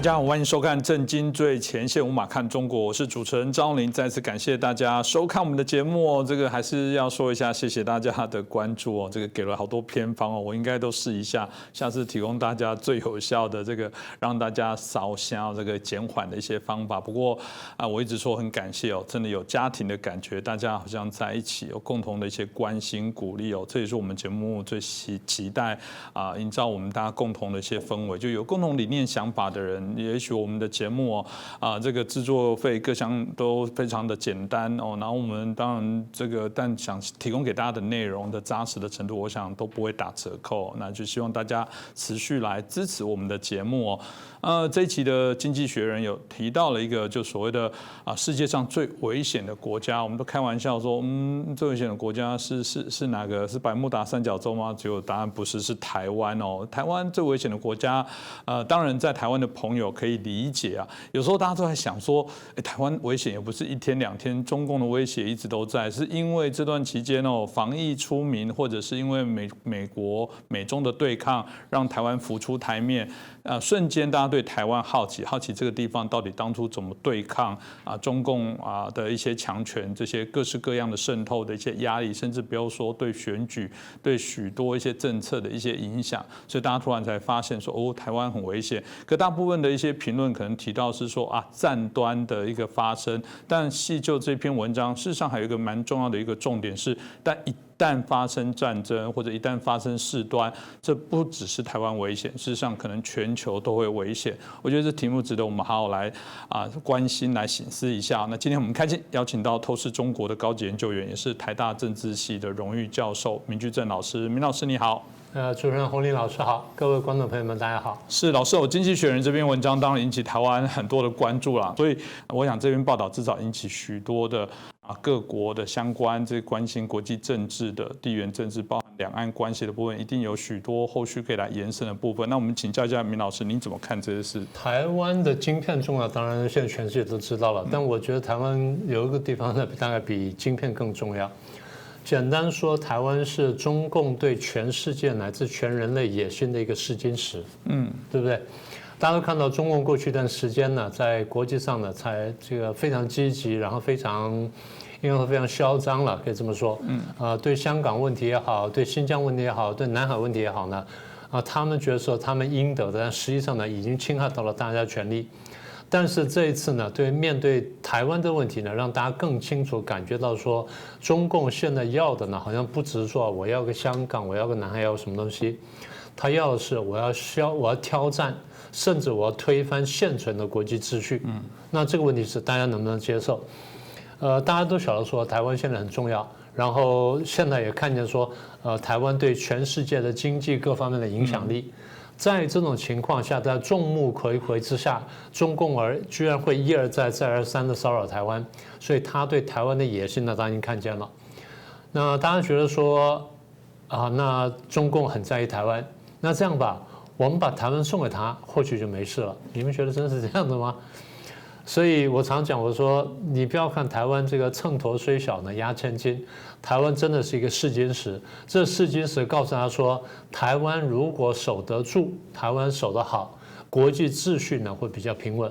家好，欢迎收看《震惊最前线》，无马看中国，我是主持人张琳。再次感谢大家收看我们的节目哦。这个还是要说一下，谢谢大家的关注哦。这个给了好多偏方哦，我应该都试一下，下次提供大家最有效的这个让大家烧香这个减缓的一些方法。不过我一直说很感谢哦，真的有家庭的感觉，大家好像在一起有共同的一些关心鼓励哦，这也是我们节目最期待营造我们大家共同的一些氛围，就有共同理念想法的人。也许我们的节目这个制作费各项都非常的简单哦，然后我们当然但想提供给大家的内容的扎实的程度，我想都不会打折扣，那就希望大家持续来支持我们的节目哦。这一期的《经济学人》有提到了一个就所谓的世界上最危险的国家，我们都开玩笑说，最危险的国家是哪个？是百慕达三角洲吗？结果答案不是，是台湾哦。台湾最危险的国家，当然在台湾的朋友可以理解啊。有时候大家都在想说，台湾危险也不是一天两天，中共的威胁一直都在，是因为这段期间防疫出名，或者是因为美中的对抗，让台湾浮出台面。瞬间大家对台湾好奇这个地方到底当初怎么对抗中共的一些强权，这些各式各样的渗透的一些压力，甚至不要说对选举、对许多一些政策的一些影响，所以大家突然才发现说，台湾很危险。可大部分的一些评论可能提到是说战端的一个发生，但细就这篇文章，事实上还有一个蛮重要的一个重点是，但一旦发生战争或者一旦发生事端，这不只是台湾危险，事实上可能全球都会危险。我觉得这题目值得我们好好来关心、来省思一下。那今天我们开心邀请到透视中国的高级研究员，也是台大政治系的荣誉教授明居正老师。明老师你好。主持人洪林老师好，各位观众朋友们大家好。是老师，我《经济学人》这篇文章当然引起台湾很多的关注啦，所以我想这篇报道至少引起许多的各国的相关关心国际政治的地缘政治，包含两岸关系的部分，一定有许多后续可以来延伸的部分。那我们请教一下明老师，您怎么看这些事？台湾的晶片重要，当然现在全世界都知道了，但我觉得台湾有一个地方呢，大概比晶片更重要。简单说，台湾是中共对全世界乃至全人类野心的一个试金石，对不对？大家都看到中共过去一段时间呢，在国际上呢，才非常积极，然后应该说非常嚣张了，可以这么说。对香港问题也好，对新疆问题也好，对南海问题也好呢，他们觉得说他们应得的，但实际上呢，已经侵害到了大家权利。但是这一次呢，面对台湾的问题呢，让大家更清楚感觉到说，中共现在要的呢，好像不只是说我要个香港，我要个南海，要什么东西，他要的是我要挑战，甚至我要推翻现存的国际秩序。那这个问题是大家能不能接受？大家都晓得说台湾现在很重要，然后现在也看见说，台湾对全世界的经济各方面的影响力。在这种情况下，在众目睽睽之下，中共居然会一而再、再而三的骚扰台湾，所以他对台湾的野心呢，大家已经看见了。那大家觉得说，那中共很在意台湾，那这样吧，我们把台湾送给他，或许就没事了。你们觉得真是这样的吗？所以我常讲，我说你不要看台湾这个秤砣虽小呢，压千斤。台湾真的是一个试金石，这试金石告诉他说，台湾如果守得住，台湾守得好，国际秩序呢会比较平稳；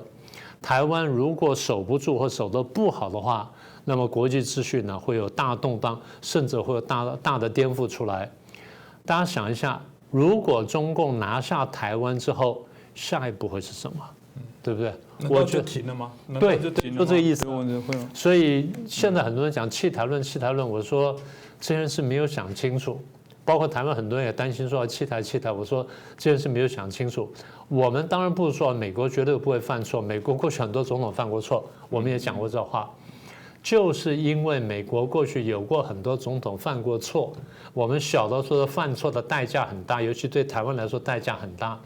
台湾如果守不住或守得不好的话，那么国际秩序呢会有大动荡，甚至会有大的颠覆出来。大家想一下，如果中共拿下台湾之后，下一步会是什么？对不对？我就停了吗？对，就这个意思。所以现在很多人讲弃台论，我说这件事没有想清楚。包括台湾很多人也担心说弃台，我说这件事没有想清楚。我们当然不是说美国绝对不会犯错，美国过去很多总统犯过错，我们也讲过这话。就是因为美国过去有过很多总统犯过错，我们晓得说犯错的代价很大，尤其对台湾来说代价很大。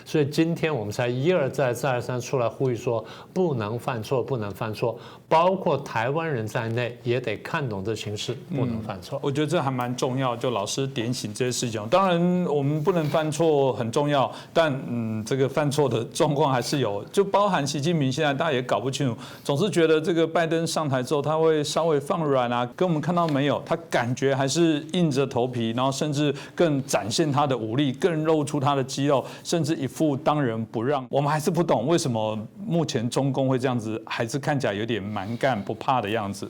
所以今天我们才一而再再而三出来呼吁说不能犯错，不能犯错，包括台湾人在内也得看懂这形势，不能犯错。我觉得这还蛮重要，就老师点醒这些事情。当然我们不能犯错很重要，但这个犯错的状况还是有，就包含习近平现在大家也搞不清楚，总是觉得这个拜登上台之后他会稍微放软啊，跟我们看到没有，他感觉还是硬着头皮，然后甚至更展现他的武力，更露出他的肌肉，甚至一父当仁不让，我们还是不懂为什么目前中共会这样子，还是看起来有点蛮干不怕的样子。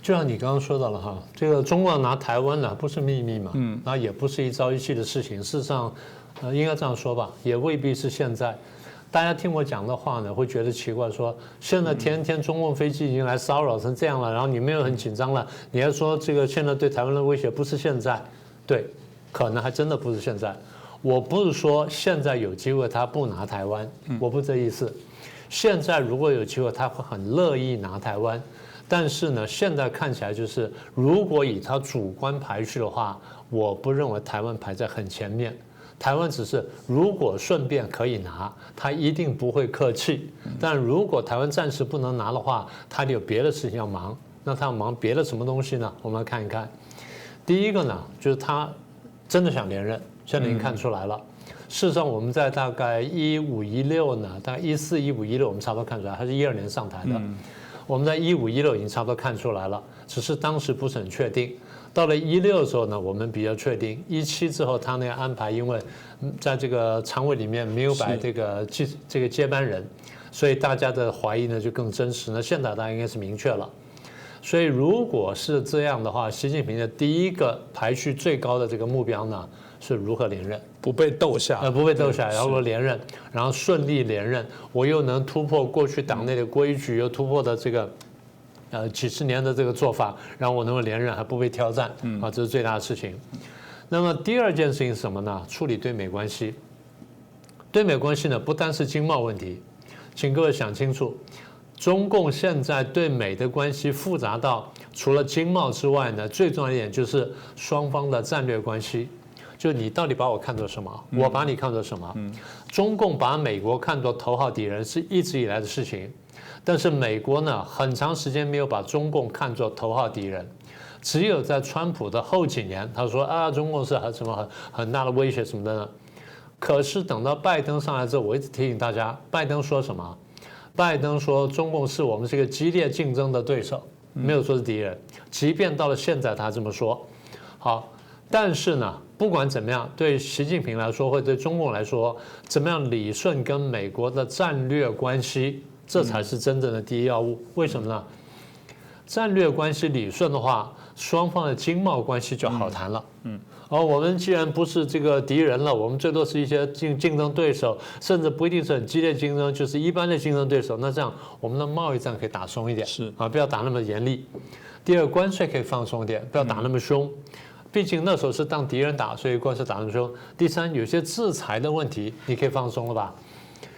就像你刚刚说到了哈，这个中共拿台湾呢不是秘密嘛，那也不是一朝一夕的事情。事实上，应该这样说吧，也未必是现在。大家听我讲的话呢，会觉得奇怪，说现在天天中共飞机已经来骚扰成这样了，然后你们又很紧张了，你还说这个现在对台湾的威胁不是现在？对，可能还真的不是现在。我不是说现在有机会他不拿台湾，我不这意思。现在如果有机会，他会很乐意拿台湾。但是呢，现在看起来就是，如果以他主观排序的话，我不认为台湾排在很前面。台湾只是如果顺便可以拿，他一定不会客气。但如果台湾暂时不能拿的话，他有别的事情要忙。那他要忙别的什么东西呢？我们来看一看。第一个呢，就是他真的想连任，现在已经看出来了。事实上，我们在大概15、16呢，大概14、15、16，我们差不多看出来，他是12年上台的。我们在15、16已经差不多看出来了，只是当时不是很确定。到了16的时候呢，我们比较确定。17之后，他那个安排，因为在这个常委里面没有摆这个接班人，所以大家的怀疑呢就更真实。那现在大家应该是明确了。所以如果是这样的话，习近平的第一个排序最高的这个目标呢，是如何连任，不被斗下，不被斗下，然后连任，然后顺利连任，我又能突破过去党内的规矩，又突破的这个几十年的这个做法，然后我能够连任还不被挑战，这是最大的事情。那么第二件事情是什么呢？处理对美关系。对美关系呢，不单是经贸问题，请各位想清楚。中共现在对美的关系复杂到除了经贸之外呢，最重要一点就是双方的战略关系。就你到底把我看作什么，我把你看作什么？中共把美国看作头号敌人是一直以来的事情，但是美国呢，很长时间没有把中共看作头号敌人，只有在川普的后几年，他说啊，中共是什么很大的威胁什么的呢？可是等到拜登上来之后，我一直提醒大家，拜登说什么？拜登说中共是我们这个激烈竞争的对手，没有说是敌人。即便到了现在他这么说，好，但是呢，不管怎么样，对习近平来说，或者对中共来说，怎么样理顺跟美国的战略关系，这才是真正的第一要务。为什么呢？战略关系理顺的话，双方的经贸关系就好谈了。我们既然不是这个敌人了，我们最多是一些竞争对手，甚至不一定是很激烈竞争，就是一般的竞争对手。那这样我们的贸易战可以打松一点，不要打那么严厉。第二，关税可以放松一点，不要打那么凶。毕竟那时候是当敌人打，所以关税打那么凶。第三，有些制裁的问题你可以放松了吧？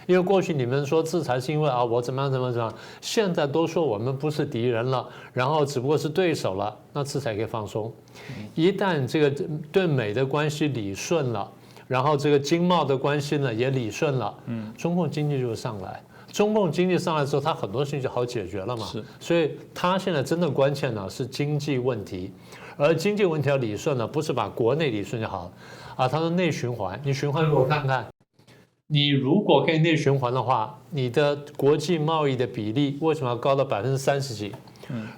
因为过去你们说制裁是因为我怎么样，现在都说我们不是敌人了，然后只不过是对手了，那制裁可以放松。一旦这个对美的关系理顺了，然后这个经贸的关系呢也理顺了，中共经济就会上来。中共经济上来之后，它很多事情就好解决了嘛。所以它现在真正关键呢是经济问题，而经济问题要理顺呢，不是把国内理顺就好了它是内循环，你循环给我看看。你如果可以内循环的话，你的国际贸易的比例为什么要高到30%几？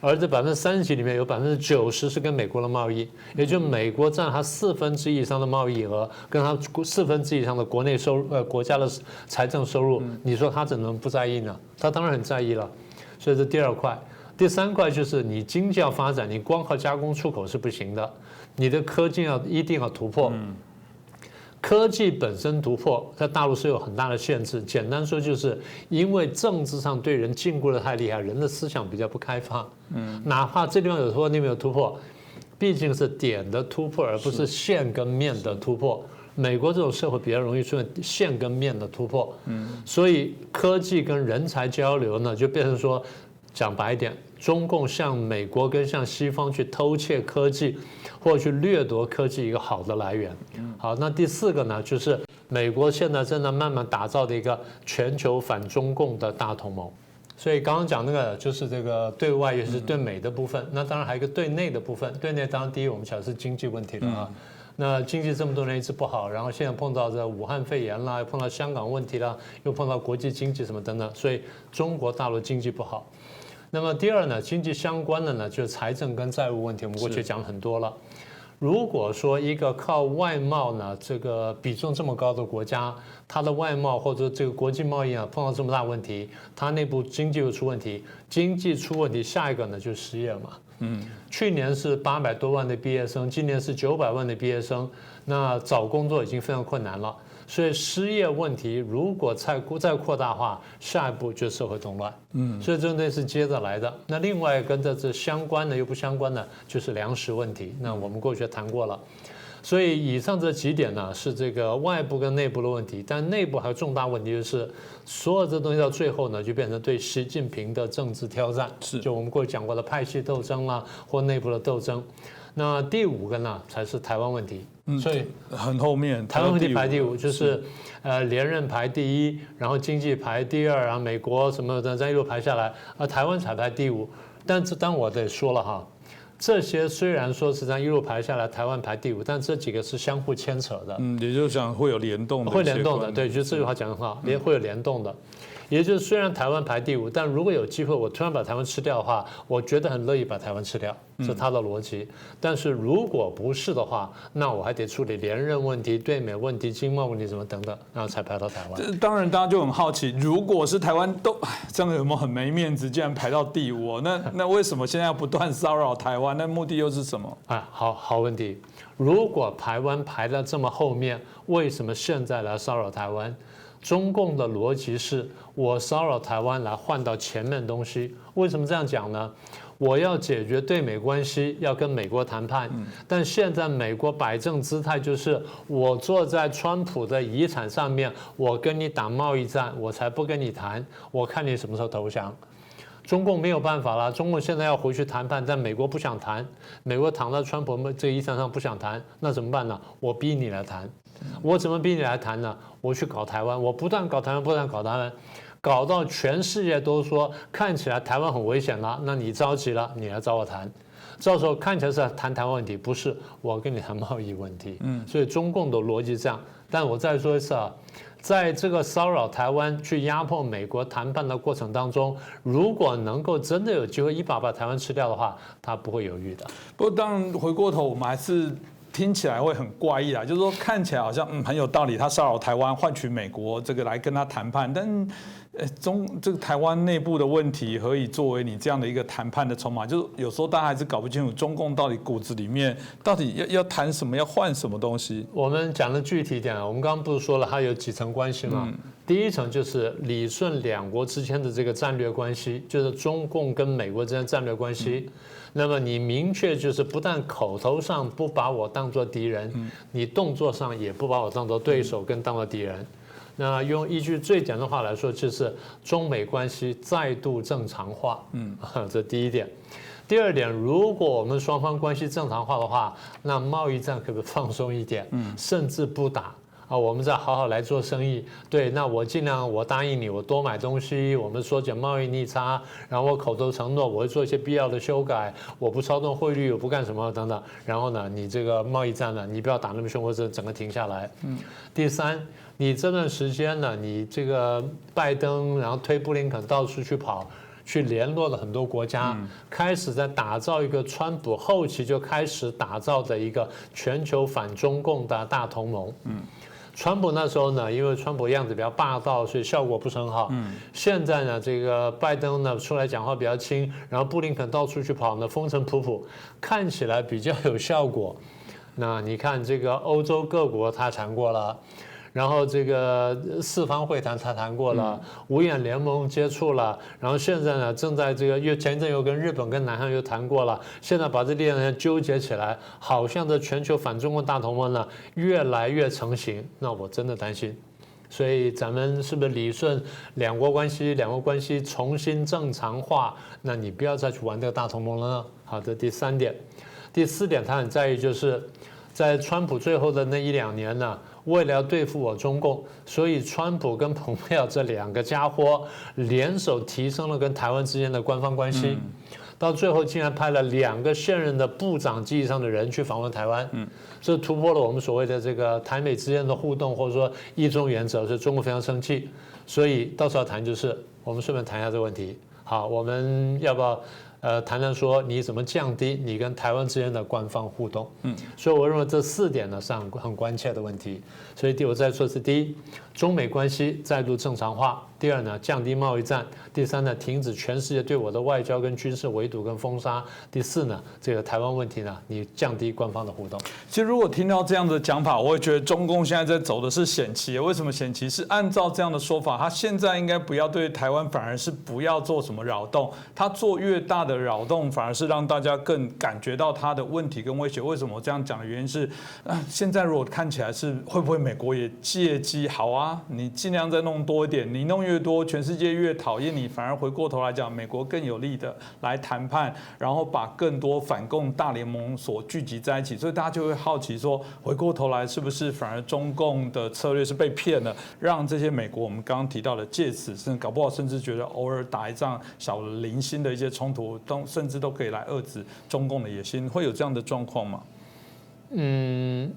而这30%几里面有90%是跟美国的贸易，也就美国占它1/4以上的贸易额，跟它1/4以上的国内收入国家的财政收入，你说他怎么能不在意呢？他当然很在意了。所以这第二块，第三块就是你经济要发展，你光靠加工出口是不行的，你的科技一定要突破。科技本身突破，在大陆是有很大的限制。简单说，就是因为政治上对人禁锢的太厉害，人的思想比较不开放。哪怕这地方有突破，那边有突破，毕竟是点的突破，而不是线跟面的突破。美国这种社会比较容易出现线跟面的突破。所以科技跟人才交流呢，就变成说，讲白一点，中共向美国跟向西方去偷窃科技，或者去掠夺科技一个好的来源。好，那第四个呢，就是美国现在正在慢慢打造的一个全球反中共的大同盟。所以刚刚讲那个就是这个对外也是对美的部分，那当然还有一个对内的部分。对内当然第一我们讲是经济问题了那经济这么多年一直不好，然后现在碰到这武汉肺炎啦，又碰到香港问题啦，又碰到国际经济什么等等，所以中国大陆经济不好。那么第二呢，经济相关的呢，就是财政跟债务问题，我们过去讲很多了。如果说一个靠外贸呢，这个比重这么高的国家，它的外贸或者这个国际贸易啊碰到这么大问题，它内部经济又出问题，经济出问题，下一个呢就是失业嘛。去年是800多万的毕业生，今年是900万的毕业生，那找工作已经非常困难了。所以失业问题如果再扩大化，下一步就是社会动乱。所以这东西是接着来的。那另外跟这相关的又不相关的，就是粮食问题。那我们过去谈过了。所以以上这几点呢，是这个外部跟内部的问题，但内部还有重大问题，就是所有这东西到最后呢，就变成对习近平的政治挑战，就我们过去讲过的派系斗争啦，或内部的斗争。那第5个呢，才是台湾问题。所以很后面，台湾问题排第5，就是连任排第1，然后经济排第2，然后美国什么的再一路排下来，台湾才排第5。但我得说了哈，这些虽然说是这样一路排下来，台湾排第5，但这几个是相互牵扯的。也就是讲会有联动的，会联动的，对，就这句话讲得很好，会有联动的。也就是虽然台湾排第5，但如果有机会我突然把台湾吃掉的话，我觉得很乐意把台湾吃掉，是他的逻辑。但是如果不是的话，那我还得处理连任问题、对美问题、经贸问题什么等等，然后才排到台湾。当然，大家就很好奇，如果是台湾都这样有没有很没面子，竟然排到第5？那为什么现在要不断骚扰台湾？那目的又是什么？好问题。如果台湾排到这么后面，为什么现在来骚扰台湾？中共的逻辑是我骚扰台湾来换到前面东西。为什么这样讲呢？我要解决对美关系，要跟美国谈判，但现在美国摆正姿态就是我坐在川普的遗产上面，我跟你打贸易战，我才不跟你谈，我看你什么时候投降。中共没有办法了，中共现在要回去谈判，但美国不想谈，美国躺在川普这个遗产上不想谈，那怎么办呢？我逼你来谈。我怎么逼你来谈呢？我去搞台湾，我不断搞台湾，不断搞台湾，搞到全世界都说看起来台湾很危险了，那你着急了，你来找我谈。到时候看起来是谈台湾问题，不是我跟你谈贸易问题。所以中共的逻辑这样。但我再说一次啊，在这个骚扰台湾、去压迫美国谈判的过程当中，如果能够真的有机会一把台湾吃掉的话，他不会犹豫的。不过当然回过头，我们还是听起来会很怪异啦，就是说看起来好像很有道理，他骚扰台湾换取美国这个来跟他谈判，但这个台湾内部的问题何以作为你这样的一个谈判的筹码？就是有时候大家还是搞不清楚中共到底骨子里面到底要谈什么，要换什么东西。我们讲的具体一点啊，我们刚刚不是说了它有几层关系吗？第一层就是理顺两国之间的这个战略关系，就是中共跟美国之间的战略关系。那么你明确就是不但口头上不把我当作敌人，你动作上也不把我当作对手跟当作敌人。那用一句最简单的话来说，就是中美关系再度正常化。这第一点。第二点，如果我们双方关系正常化的话，那贸易战可不可以放松一点，甚至不打？我们再好好来做生意。对，那我尽量，我答应你，我多买东西，我们缩减贸易逆差，然后我口头承诺我会做一些必要的修改，我不操纵汇率，我不干什么等等。然后呢，你这个贸易战呢，你不要打那么凶，或者整个停下来。第三，你这段时间呢，你这个拜登，然后推布林肯到处去跑。去联络了很多国家，开始在打造一个川普后期就开始打造的一个全球反中共的大同盟。川普那时候呢，因为川普样子比较霸道，所以效果不是很好。现在呢，这个拜登呢出来讲话比较轻，然后布林肯到处去跑呢，风尘仆仆，看起来比较有效果。那你看这个欧洲各国他谈过了。然后这个四方会谈他谈过了，五眼联盟接触了，然后现在呢正在这个前一阵又跟日本跟南韩又谈过了，现在把这两人纠结起来，好像这全球反中共大同盟呢越来越成型，那我真的担心。所以咱们是不是理顺两国关系重新正常化？那你不要再去玩这个大同盟了呢？好，这第三点。第四点，他很在意就是在川普最后的那1-2年呢。为了要对付我中共，所以川普跟蓬佩奥这两个家伙联手提升了跟台湾之间的官方关系，到最后竟然派了2个现任的部长级以上的人去访问台湾，这突破了我们所谓的这个台美之间的互动，或者说一中原则，所以中国非常生气。所以到时候谈就是我们顺便谈一下这个问题。好，我们要不要谈谈说你怎么降低你跟台湾之间的官方互动。所以我认为这4点呢是很关切的问题。所以我再说是第一，中美关系再度正常化；第二呢，降低贸易战；第三呢，停止全世界对我的外交跟军事围堵跟封杀；第四呢，这个台湾问题呢，你降低官方的互动。其实如果听到这样的讲法，我会觉得中共现在在走的是险棋。为什么险棋？是按照这样的说法，他现在应该不要对台湾，反而是不要做什么扰动。他做越大的扰动，反而是让大家更感觉到他的问题跟威胁。为什么我这样讲的原因是，现在如果看起来是会不会美国也借机好啊？你尽量再弄多一点，你弄越多，全世界越讨厌你，反而回过头来讲，美国更有力的来谈判，然后把更多反共大联盟所聚集在一起，所以大家就会好奇说，回过头来是不是反而中共的策略是被骗了，让这些美国我们刚刚提到的借此，甚至搞不好甚至觉得偶尔打一仗小零星的一些冲突，甚至都可以来遏制中共的野心，会有这样的状况吗？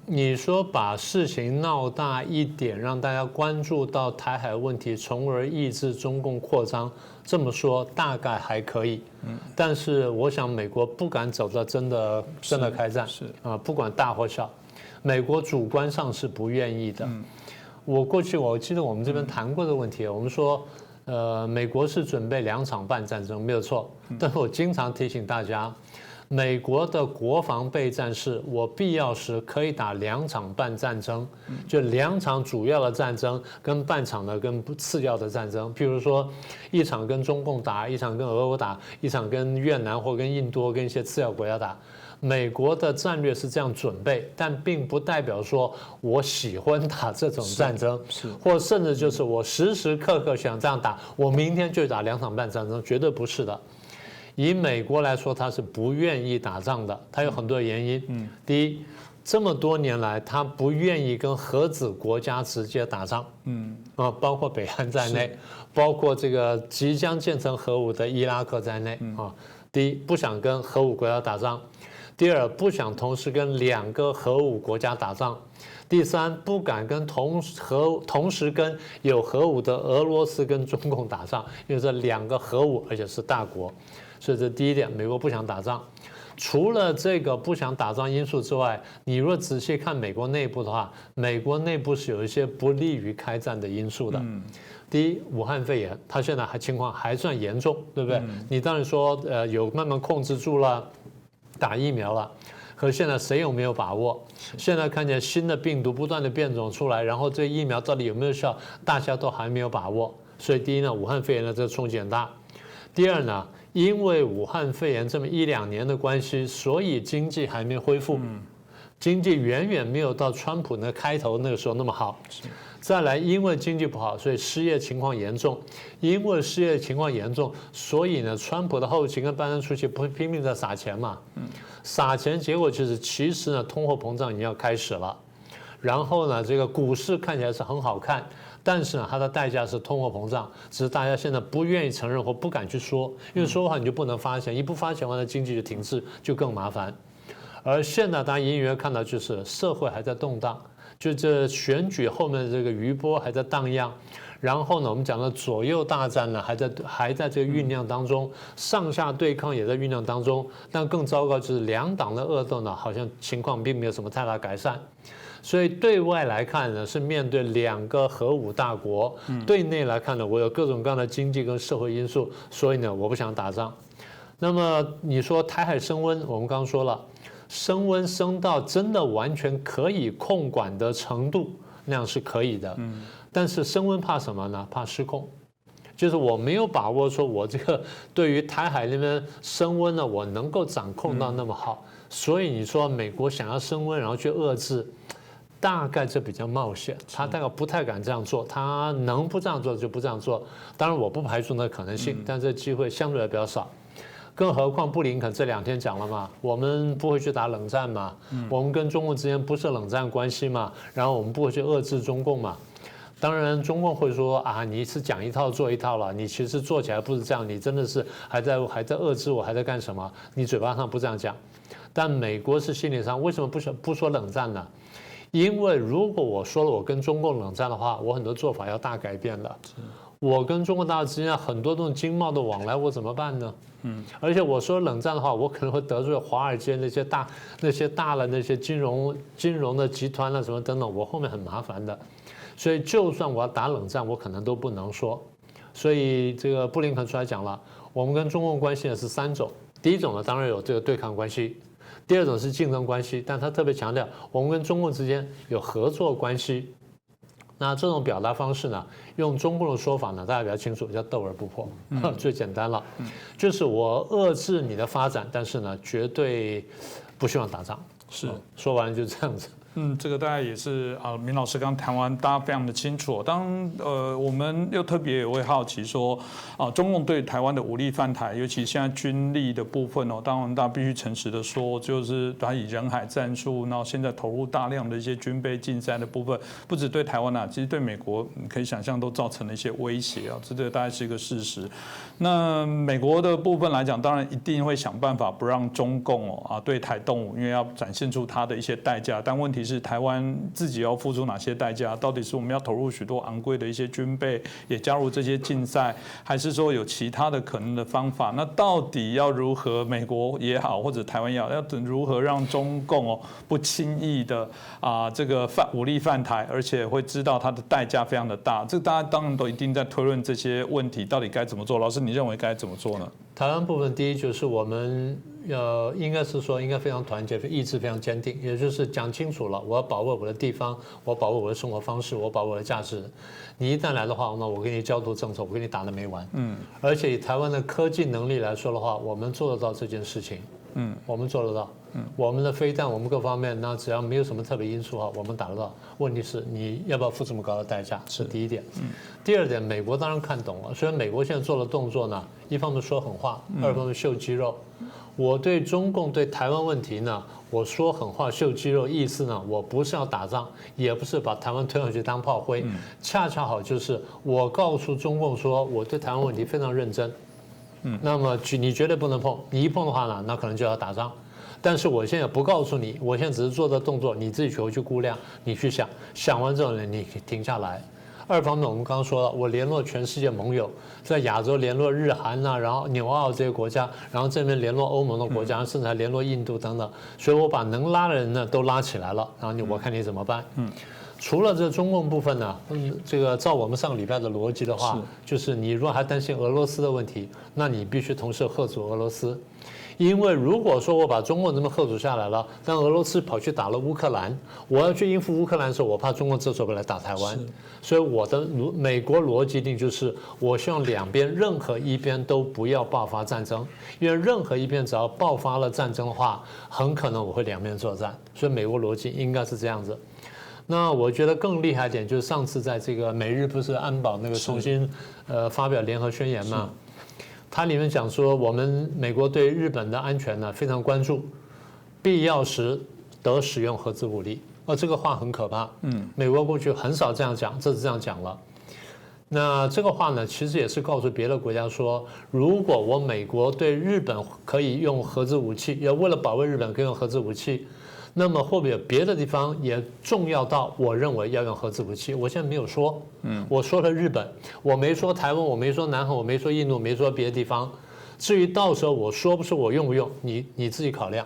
你说把事情闹大一点，让大家关注到台海问题，从而抑制中共扩张，这么说大概还可以。但是我想美国不敢走到真的开战，不管大或小，美国主观上是不愿意的。我记得我们这边谈过的问题，我们说，美国是准备2场半战争，没有错。但是我经常提醒大家。美国的国防备战是，我必要时可以打2场半战争，就2场主要的战争跟半场的跟次要的战争。譬如说，1场跟中共打，1场跟俄国打，1场跟越南或跟印度跟一些次要国家打。美国的战略是这样准备，但并不代表说我喜欢打这种战争，或甚至就是我时时刻刻想这样打，我明天就打2场半战争，绝对不是的。以美国来说，他是不愿意打仗的，他有很多原因。第一，这么多年来，他不愿意跟核子国家直接打仗。包括北韩在内，包括这个即将建成核武的伊拉克在内。第一，不想跟核武国家打仗；第二，不想同时跟2个核武国家打仗；第三，不敢跟同时跟有核武的俄罗斯跟中共打仗，因为这2个核武，而且是大国。所以这第一点，美国不想打仗。除了这个不想打仗因素之外，你若仔细看美国内部的话，美国内部是有一些不利于开战的因素的。第一，武汉肺炎，它现在情况还算严重，对不对？你当然说有慢慢控制住了，打疫苗了。可现在谁有没有把握？现在看见新的病毒不断的变种出来，然后这疫苗到底有没有效，大家都还没有把握。所以第一呢，武汉肺炎的这个冲击很大。第二呢，因为武汉肺炎这么1、2年的关系，所以经济还没恢复，经济远远没有到川普那开头那个时候那么好。再来，因为经济不好，所以失业情况严重。因为失业情况严重，所以呢，川普的后勤跟拜登初期不会拼命在撒钱嘛？撒钱结果就是，其实呢，通货膨胀已经要开始了。然后呢，这个股市看起来是很好看。但是呢，它的代价是通货膨胀，只是大家现在不愿意承认或不敢去说，因为说的话你就不能发钱，一不发钱完了经济就停滞，就更麻烦。而现在大家隐隐约看到就是社会还在动荡，就这选举后面的这个余波还在荡漾，然后呢，我们讲的左右大战呢还在这个酝酿当中，上下对抗也在酝酿当中，但更糟糕就是2党的恶斗呢，好像情况并没有什么太大改善。所以对外来看呢，是面对2个核武大国；对内来看呢，我有各种各样的经济跟社会因素，所以呢，我不想打仗。那么你说台海升温，我们刚刚说了，升温升到真的完全可以控管的程度，那样是可以的。但是升温怕什么呢？怕失控。就是我没有把握说，我这个对于台海那边升温呢，我能够掌控到那么好。所以你说美国想要升温，然后去遏制。大概这比较冒险，他大概不太敢这样做，他能不这样做就不这样做。当然我不排除那可能性，但这机会相对来比较少。更何况布林肯这2天讲了嘛，我们不会去打冷战嘛，我们跟中共之间不是冷战关系嘛，然后我们不会去遏制中共嘛。当然中共会说啊，你是讲一套做一套了，你其实做起来不是这样，你真的是还在遏制我，还在干什么？你嘴巴上不这样讲，但美国是心理上为什么不说冷战呢？因为如果我说了我跟中共冷战的话，我很多做法要大改变的。我跟中国大陆之间很多这种经贸的往来，我怎么办呢？而且我说冷战的话，我可能会得罪华尔街那些大的那些金融的集团啊什么等等，我后面很麻烦的。所以就算我要打冷战，我可能都不能说。所以这个布林肯出来讲了，我们跟中共关系呢是3种，第一种呢当然有这个对抗关系，第二种是竞争关系，但他特别强调我们跟中共之间有合作关系。那这种表达方式呢，用中共的说法呢，大家比较清楚，叫斗而不破，最简单了，就是我遏制你的发展，但是呢，绝对不希望打仗。是，说完就这样子。这个大概也是明老师刚谈完，大家非常的清楚。我们又特别也会好奇说，中共对台湾的武力犯台，尤其现在军力的部分当然大家必须诚实的说，就是它以人海战术，然后现在投入大量的一些军备竞赛的部分，不止对台湾其实对美国你可以想象都造成了一些威胁这个大概是一个事实。那美国的部分来讲，当然一定会想办法不让中共对台动武，因为要展现出它的一些代价，但问题是台湾自己要付出哪些代价？到底是我们要投入许多昂贵的一些军备，也加入这些竞赛，还是说有其他的可能的方法？那到底要如何？美国也好，或者台湾也好，要如何让中共不轻易的这个武力犯台，而且会知道它的代价非常的大？这大家当然都一定在推论这些问题到底该怎么做。老师，你认为该怎么做呢？台湾部分，第一就是我们应该是说应该非常团结，意志非常坚定，也就是讲清楚了，我要保卫我的地方，我保卫我的生活方式，我保卫我的价值。你一旦来的话，那我给你焦土政策，我给你打得没完。而且以台湾的科技能力来说的话，我们做得到这件事情。我们做得到。我们的飞弹，我们各方面，那只要没有什么特别因素的话，我们打得到。问题是你要不要付这么高的代价？是第一点。第二点，美国当然看懂了。虽然美国现在做的动作呢，一方面说狠话，二方面秀肌肉。我对中共对台湾问题呢，我说狠话秀肌肉，意思呢，我不是要打仗，也不是把台湾推上去当炮灰，恰恰好就是我告诉中共说，我对台湾问题非常认真。那么你绝对不能碰，你一碰的话呢，那可能就要打仗。但是我现在不告诉你，我现在只是做的动作，你自己回去估量，你去想，想完之后呢，你停下来。二方面，我们刚刚说了，我联络全世界盟友，在亚洲联络日韩然后纽澳这些国家，然后这边联络欧盟的国家，甚至还联络印度等等，所以我把能拉的人呢都拉起来了，然后我看你怎么办。除了这中共部分呢，这个照我们上个礼拜的逻辑的话，就是你如果还担心俄罗斯的问题，那你必须同时吓阻俄罗斯。因为如果说我把中共这么吓阻下来了，但俄罗斯跑去打了乌克兰，我要去应付乌克兰的时候，我怕中共这时候会来打台湾，所以我的美国逻辑定就是，我希望两边任何一边都不要爆发战争，因为任何一边只要爆发了战争的话，很可能我会两面作战，所以美国逻辑应该是这样子。那我觉得更厉害一点就是上次在这个美日不是安保那个重新发表联合宣言嘛。它里面讲说，我们美国对日本的安全呢非常关注，必要时得使用核子武力。这个话很可怕。美国过去很少这样讲，这次这样讲了。那这个话呢，其实也是告诉别的国家说，如果我美国对日本可以用核子武器，要为了保卫日本可以用核子武器，那么会不会有别的地方也重要到我认为要用核子武器？我现在没有说，我说了日本，我没说台湾，我没说南韩，我没说印度，没说别的地方。至于到时候我说不说我用不用，你自己考量。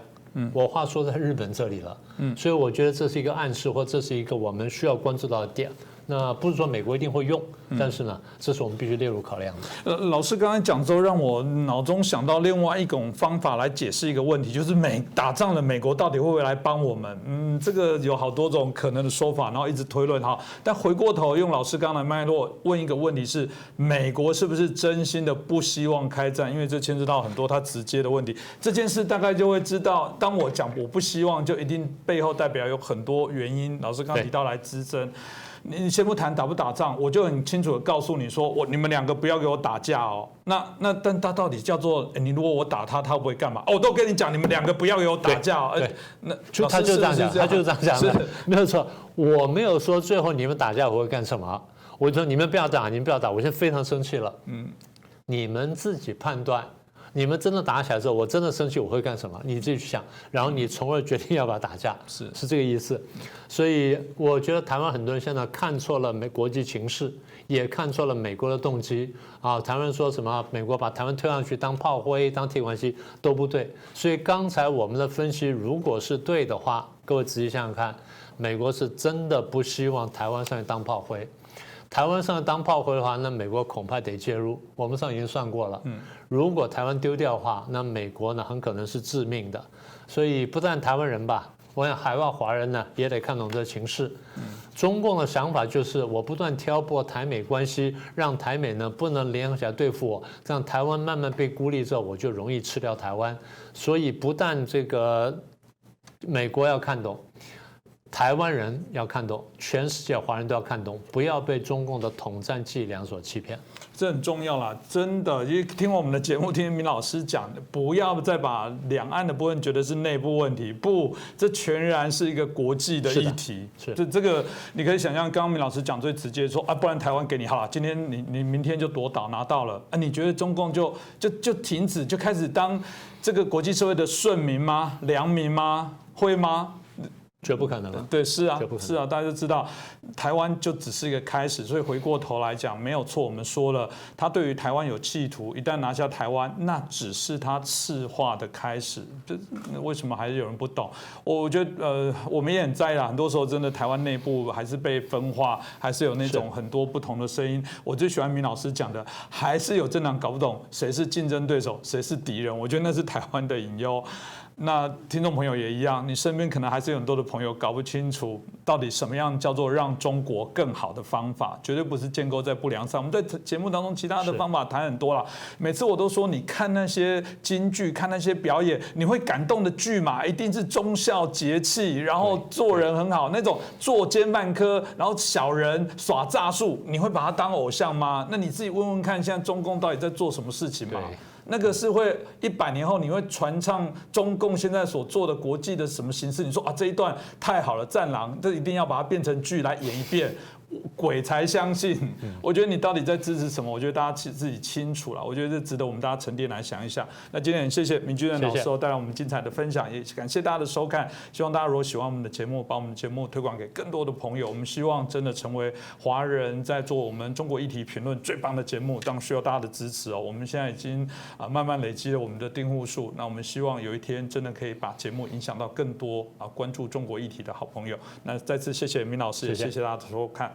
我话说在日本这里了，所以我觉得这是一个暗示，或这是一个我们需要关注到的点。那不是说美国一定会用，但是呢，这是我们必须列入考量的。老师刚才讲之后，让我脑中想到另外一种方法来解释一个问题，就是打仗了，美国到底会不会来帮我们？这个有好多种可能的说法，然后一直推论哈。但回过头用老师刚才的脉络问一个问题是：美国是不是真心的不希望开战？因为这牵涉到很多他直接的问题。这件事大概就会知道，当我讲我不希望，就一定背后代表有很多原因。老师刚提到来支撑。你先不谈打不打仗，我就很清楚的告诉你说，你们两个不要给我打架哦。但他到底叫做你如果我打他，他会不会干嘛？我都跟你讲，你们两个不要给我打架哦。那他就这样讲，他就是这样讲的，没有错。我没有说最后你们打架我会干什么，我说你们不要打，你们不要打，我现在非常生气了。你们自己判断。你们真的打起来之后，我真的生气，我会干什么？你自己去想，然后你从而决定要不要打架，是这个意思。所以我觉得台湾很多人现在看错了国际情势，也看错了美国的动机啊。台湾人说什么美国把台湾推上去当炮灰、当提款机都不对。所以刚才我们的分析如果是对的话，各位仔细想想看，美国是真的不希望台湾上去当炮灰。台湾上当炮灰的话，那美国恐怕得介入。我们上已经算过了，如果台湾丢掉的话，那美国呢很可能是致命的。所以不但台湾人吧，我想海外华人呢也得看懂这情势。中共的想法就是我不断挑拨台美关系，让台美呢不能联合起来对付我，这样台湾慢慢被孤立之后，我就容易吃掉台湾。所以不但这个美国要看懂。台湾人要看懂，全世界华人都要看懂，不要被中共的统战伎俩所欺骗，这很重要啦，真的。因为听我们的节目，听明老师讲的，不要再把两岸的部分觉得是内部问题，不，这全然是一个国际的议题。这个你可以想象，刚刚明老师讲最直接说啊，不然台湾给你好了，今天你明天就夺岛拿到了啊，你觉得中共就停止，就开始当这个国际社会的顺民吗？良民吗？会吗？绝不可能了。对，是啊，大家就知道，台湾就只是一个开始。所以回过头来讲，没有错，我们说了，他对于台湾有企图，一旦拿下台湾，那只是他赤化的开始。这为什么还是有人不懂？我觉得我们也很在意啦。很多时候真的台湾内部还是被分化，还是有那种很多不同的声音。我最喜欢明老师讲的，还是有政党搞不懂谁是竞争对手，谁是敌人。我觉得那是台湾的隐忧。那听众朋友也一样，你身边可能还是有很多的朋友搞不清楚到底什么样叫做让中国更好的方法，绝对不是建构在不良上。我们在节目当中其他的方法谈很多了，每次我都说，你看那些京剧，看那些表演，你会感动的剧嘛，一定是忠孝节气，然后做人很好，那种作奸犯科，然后小人耍诈术，你会把他当偶像吗？那你自己问问看，现在中共到底在做什么事情嘛？那个是会100年后你会传唱中共现在所做的国际的什么形式？你说啊这一段太好了，战狼，这一定要把它变成剧来演一遍。鬼才相信。我觉得你到底在支持什么？我觉得大家自己清楚了。我觉得这值得我们大家沉淀来想一下。那今天很谢谢明居正老师带来我们精彩的分享，也感谢大家的收看。希望大家如果喜欢我们的节目，把我们的节目推广给更多的朋友。我们希望真的成为华人在做我们中国议题评论最棒的节目，当然需要大家的支持哦。我们现在已经慢慢累积了我们的订户数，那我们希望有一天真的可以把节目影响到更多关注中国议题的好朋友。那再次谢谢明老师，也谢谢大家的收看。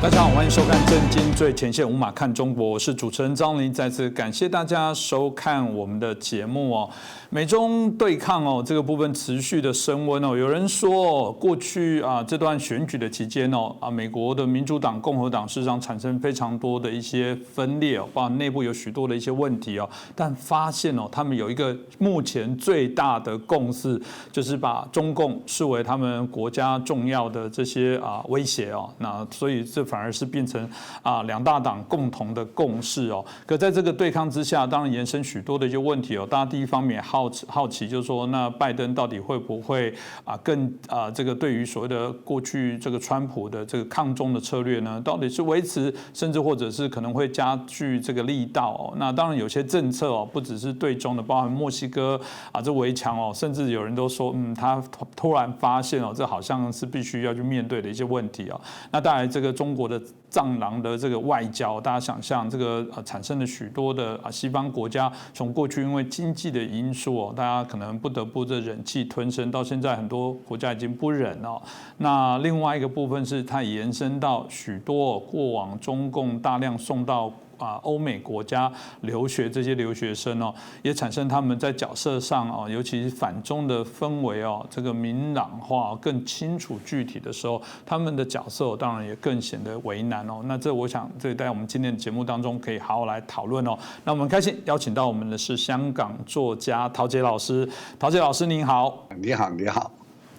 大家好，欢迎收看《震惊最前线》，无马看中国，我是主持人张琳。再次感谢大家收看我们的节目哦。美中对抗哦，这个部分持续的升温哦。有人说，过去这段选举的期间哦，美国的民主党、共和党事实上产生非常多的一些分裂哦，包括内部有许多的一些问题哦。但发现哦，他们有一个目前最大的共识，就是把中共视为他们国家重要的这些威胁哦。那所以这反而是变成两大党共同的共识哦。可在这个对抗之下，当然延伸许多的一些问题哦。大家第一方面好奇，就是说，那拜登到底会不会更这个对于所谓的过去这个川普的这个抗中的策略呢，到底是维持，甚至或者是可能会加剧这个力道哦。那当然有些政策哦，不只是对中的，包含墨西哥这围墙哦，甚至有人都说，他突然发现哦，这好像是必须要去面对的一些问题哦。那当然这个中国的战狼的这个外交，大家想象这个产生了许多的西方国家，从过去因为经济的因素哦，大家可能不得不这忍气吞声，到现在很多国家已经不忍了。那另外一个部分是它延伸到许多过往中共大量送到欧美国家留学这些留学生哦，也产生他们在角色上哦，尤其是反中的氛围哦，这个明朗化更清楚具体的时候，他们的角色当然也更显得为难哦。那这我想这在我们今天的节目当中可以好好来讨论哦。那我们开心邀请到我们的是香港作家陶杰老师，陶杰老师您好。你好，你好。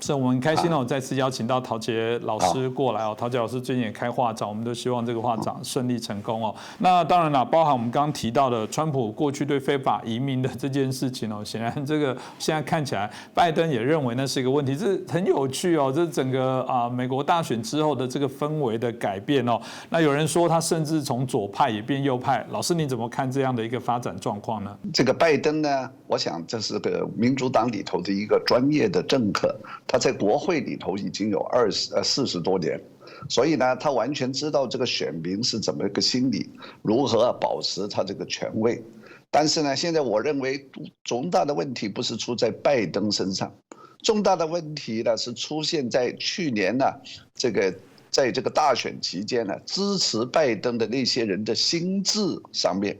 是我们很开心哦，再次邀请到陶杰老师过来哦。陶杰老师最近也开画展，我们都希望这个画展顺利成功哦。那当然了，包含我们刚刚提到的川普过去对非法移民的这件事情哦，显然这个现在看起来，拜登也认为那是一个问题，这很有趣哦。这整个美国大选之后的这个氛围的改变哦，那有人说他甚至从左派也变右派，老师你怎么看这样的一个发展状况呢？这个拜登呢，我想这是个民主党里头的一个专业的政客，他在国会里头已经有40多年，所以呢，他完全知道这个选民是怎么一个心理，如何保持他这个权威。但是呢，现在我认为重大的问题不是出在拜登身上，重大的问题呢是出现在去年呢，在这个大选期间呢，支持拜登的那些人的心智上面。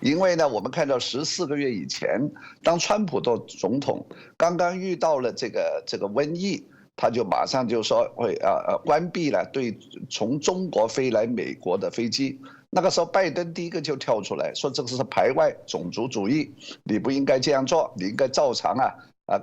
因为呢，我们看到14个月以前，当川普做总统，刚刚遇到了这个瘟疫，他就马上就说会关闭了对从中国飞来美国的飞机。那个时候，拜登第一个就跳出来说这个是排外种族主义，你不应该这样做，你应该照常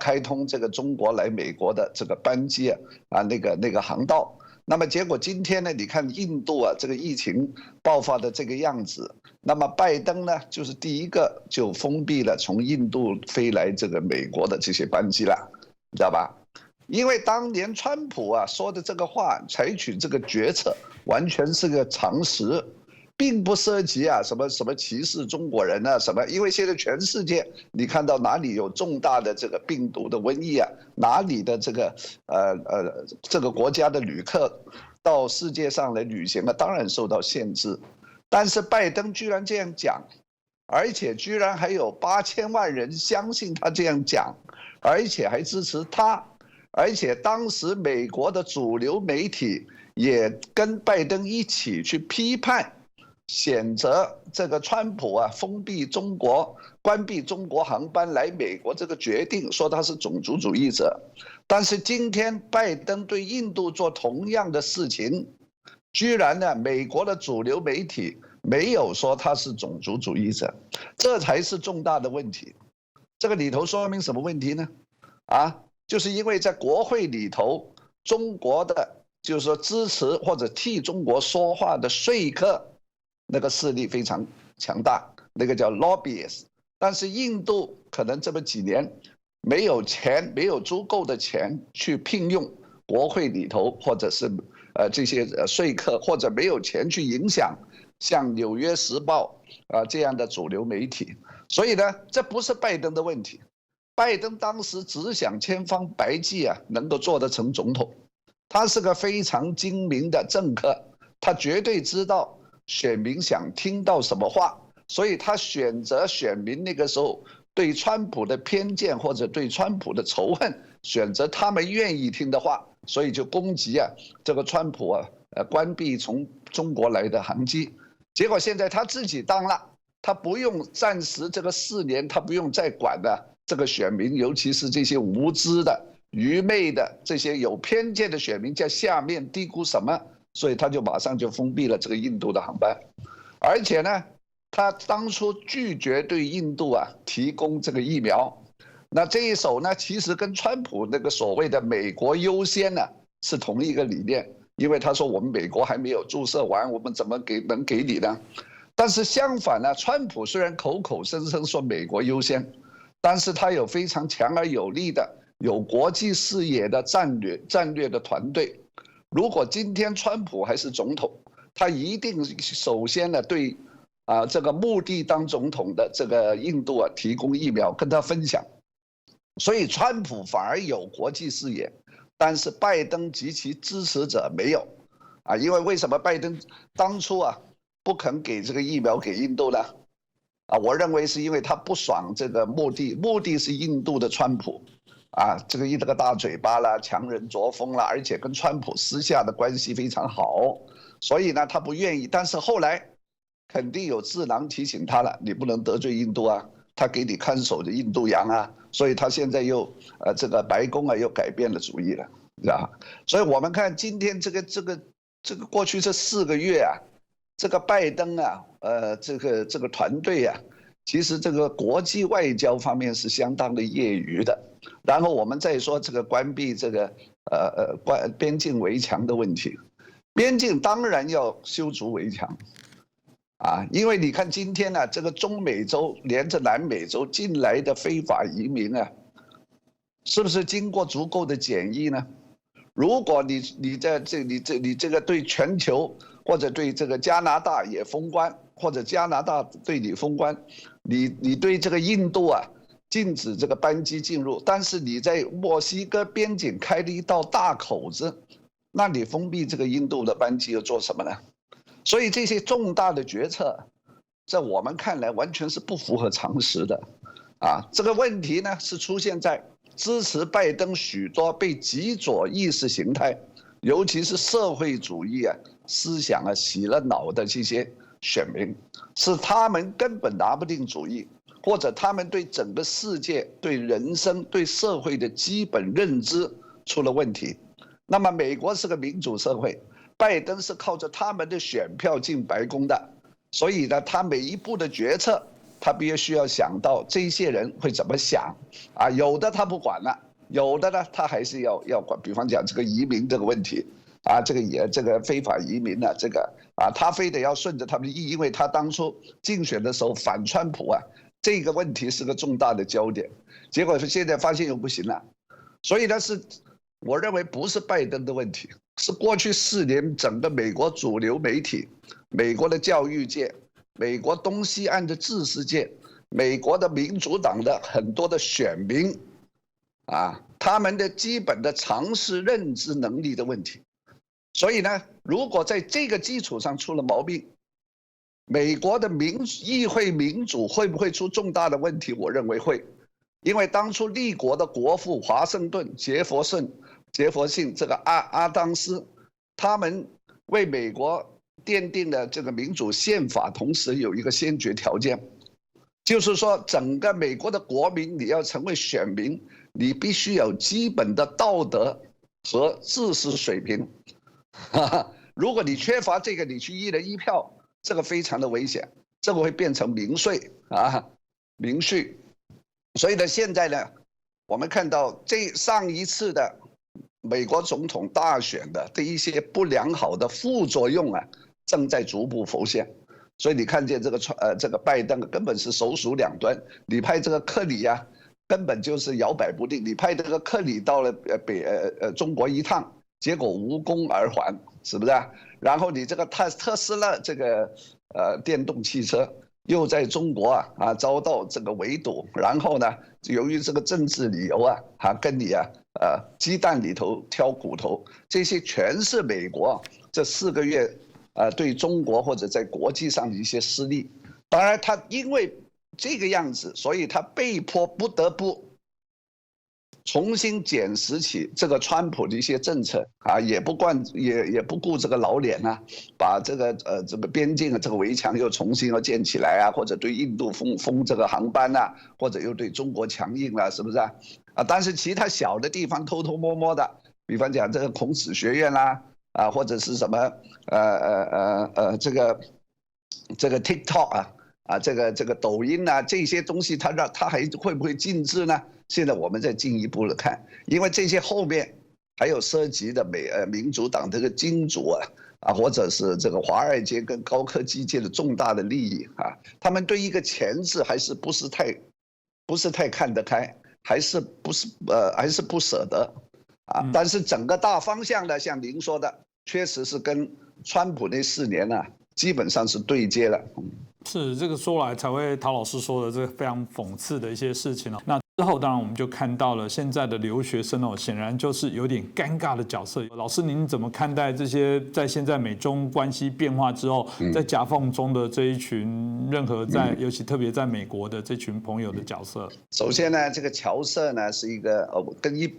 开通这个中国来美国的这个班机那个航道。那么结果今天呢，你看印度这个疫情爆发的这个样子，那么拜登呢就是第一个就封闭了从印度飞来这个美国的这些班机了，你知道吧？因为当年川普说的这个话，采取这个决策完全是个常识，并不涉及什么歧视中国人什么，因为现在全世界你看到哪里有重大的这个病毒的瘟疫哪里的这个国家的旅客到世界上来旅行当然受到限制。但是拜登居然这样讲，而且居然还有8000万人相信他这样讲，而且还支持他，而且当时美国的主流媒体也跟拜登一起去批判谴责这个川普封闭中国、关闭中国航班来美国这个决定，说他是种族主义者。但是今天拜登对印度做同样的事情，居然呢，美国的主流媒体没有说他是种族主义者，这才是重大的问题。这个里头说明什么问题呢？就是因为在国会里头，中国的就是说支持或者替中国说话的说客。那个势力非常强大，那个叫 lobbyist。但是印度可能这么几年没有钱，没有足够的钱去聘用国会里头或者是这些说客，或者没有钱去影响像《纽约时报》这样的主流媒体。所以呢，这不是拜登的问题。拜登当时只想千方百计能够做得成总统，他是个非常精明的政客，他绝对知道选民想听到什么话，所以他选择选民那个时候对川普的偏见或者对川普的仇恨，选择他们愿意听的话，所以就攻击这个川普关闭从中国来的航机。结果现在他自己当了，他不用暂时这个4年，他不用再管这个选民，尤其是这些无知的、愚昧的、这些有偏见的选民在下面低估什么。所以他就马上就封闭了这个印度的航班，而且呢，他当初拒绝对印度提供这个疫苗，那这一手呢，其实跟川普那个所谓的美国优先是同一个理念，因为他说我们美国还没有注射完，我们怎么能给你呢？但是相反呢，川普虽然口口声声说美国优先，但是他有非常强而有力的、有国际视野的战略的团队。如果今天川普还是总统，他一定首先对这个目的当总统的这个印度提供疫苗，跟他分享。所以川普反而有国际视野，但是拜登及其支持者没有因为为什么拜登当初不肯给这个疫苗给印度呢？我认为是因为他不爽这个目的是印度的川普。这个大嘴巴啦，强人作风啦，而且跟川普私下的关系非常好，所以呢，他不愿意。但是后来，肯定有智囊提醒他了，你不能得罪印度他给你看守的印度洋所以他现在又这个白宫又改变了主意了，知道吧？所以我们看今天这个过去这4个月这个拜登这个团队其实这个国际外交方面是相当的业余的。然后我们再说这个关闭这个边境围墙的问题，边境当然要修筑围墙。因为你看今天呢，这个中美洲连着南美洲进来的非法移民啊，是不是经过足够的检疫呢？如果你这个对全球或者对这个加拿大也封关，或者加拿大对你封关，你对这个印度啊禁止这个班机进入，但是你在墨西哥边境开了一道大口子，那你封闭这个印度的班机又做什么呢？所以这些重大的决策，在我们看来完全是不符合常识的。这个问题呢是出现在支持拜登许多被极左意识形态，尤其是社会主义思想洗了脑的这些选民，是他们根本拿不定主意，或者他们对整个世界、对人生、对社会的基本认知出了问题。那么美国是个民主社会，拜登是靠着他们的选票进白宫的，所以呢，他每一步的决策，他必须要想到这些人会怎么想。有的他不管了，有的呢他还是要管。比方讲这个移民这个问题，这个非法移民呢，他非得要顺着他们的意，因为他当初竞选的时候反川普这个问题是个重大的焦点，结果现在发现又不行了，所以呢我认为不是拜登的问题，是过去4年整个美国主流媒体、美国的教育界、美国东西岸的知识界、美国的民主党的很多的选民他们的基本的常识认知能力的问题。所以呢，如果在这个基础上出了毛病，美国的议会民主会不会出重大的问题？我认为会，因为当初立国的国父华盛顿、杰佛逊这个阿当斯，他们为美国奠定了这个民主宪法，同时有一个先决条件，就是说整个美国的国民，你要成为选民，你必须有基本的道德和知识水平。如果你缺乏这个，你去1人1票，这个非常的危险，这个会变成民粹民序。所以呢，现在呢，我们看到上一次的美国总统大选的一些不良好的副作用正在逐步浮现。所以你看见这个拜登根本是首鼠两端，你派这个克里根本就是摇摆不定，你派这个克里到了中国一趟，结果无功而还，是不是？然后你这个特斯拉这个电动汽车又在中国遭到这个围堵，然后呢，由于这个政治理由跟你鸡蛋里头挑骨头，这些全是美国这4个月对中国或者在国际上的一些失利。当然，他因为这个样子，所以他被迫不得不重新检视起这个川普的一些政策也不顾这个老脸把这个边境的这个围墙又重新要建起来或者对印度封这个航班或者又对中国强硬了，是不是但是其他小的地方偷偷摸摸的，比方讲这个孔子学院或者是什么这个 TikTok 这个抖音这些东西他还会不会禁止呢？现在我们再进一步的看，因为这些后面还有涉及的民主党这个金主或者是这个华尔街跟高科技界的重大的利益他们对一个钱字还是不是太看得开，还是不舍得但是整个大方向呢，像您说的，确实是跟川普那4年基本上是对接了。是这个说来才会陶老师说的这个非常讽刺的一些事情那之后当然我们就看到了现在的留学生显然就是有点尴尬的角色。老师您怎么看待这些在现在美中关系变化之后，在夹缝中的这一群任何尤其特别在美国的这群朋友的角色？首先呢，这个侨社呢是一个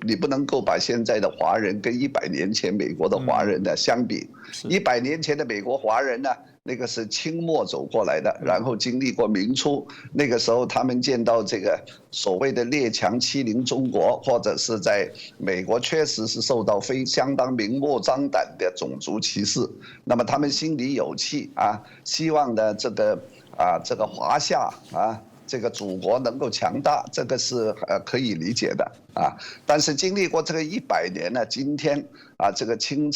你不能够把现在的华人跟100年前美国的华人相比。100年前的美国华人呢，那个是清末走过来的，然后经历过明初，那个时候他们见到这个所谓的列强欺凌中国，或者是在美国确实是受到相当明目张胆的种族歧视，那么他们心里有气希望的这个华夏这个祖国能够强大，这个是可以理解的啊。但是经历过这个100年呢，今天啊这个清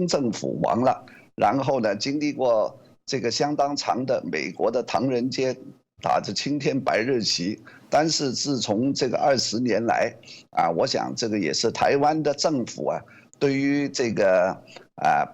政府亡了，然后呢经历过这个相当长的美国的唐人街打着青天白日旗，但是自从这个20年来啊，我想这个也是台湾的政府啊，对于这个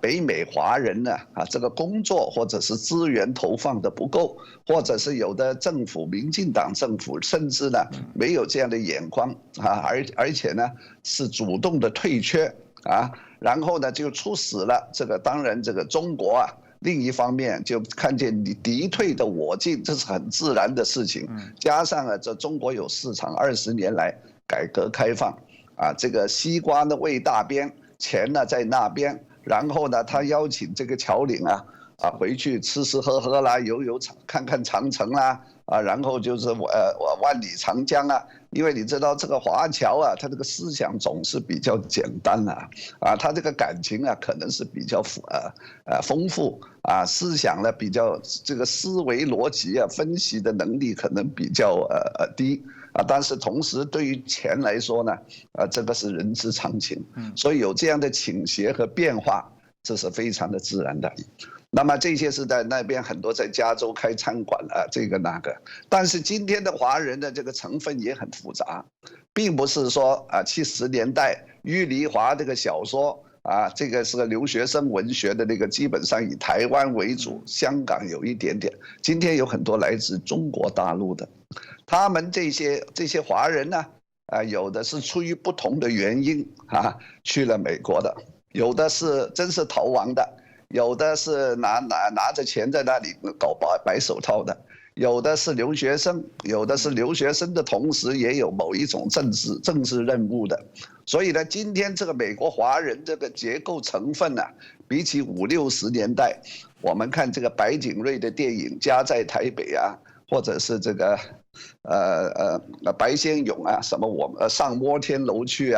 北美华人呢这个工作或者是资源投放的不够，或者是有的政府民进党政府甚至呢没有这样的眼光啊，而且呢是主动的退却啊，然后呢就促使了这个当然这个中国啊。另一方面，就看见你敌退的我进，这是很自然的事情。加上这中国有市场，20年来改革开放，啊，这个西瓜呢喂大边，钱呢在那边，然后呢，他邀请这个侨领回去吃吃喝喝啦，游看看长城啦，然后就是万里长江啊。因为你知道这个华侨啊，他这个思想总是比较简单他这个感情啊可能是比较丰富思想呢比较这个思维逻辑分析的能力可能比较低但是同时对于钱来说呢这个是人之常情，所以有这样的倾斜和变化，这是非常的自然的。那么这些是在那边很多在加州开餐馆这个那个，但是今天的华人的这个成分也很复杂，并不是说70年代余黎华这个小说这个是个留学生文学的那个，基本上以台湾为主，香港有一点点，今天有很多来自中国大陆的，他们这些华人呢有的是出于不同的原因去了美国的，有的是真是逃亡的。有的是拿着钱在那里搞白手套的，有的是留学生，有的是留学生的同时也有某一种政治任务的，所以呢，今天这个美国华人这个结构成分呢，比起50、60年代，我们看这个白景瑞的电影《家在台北》或者是这个白先勇什么我们上摩天楼去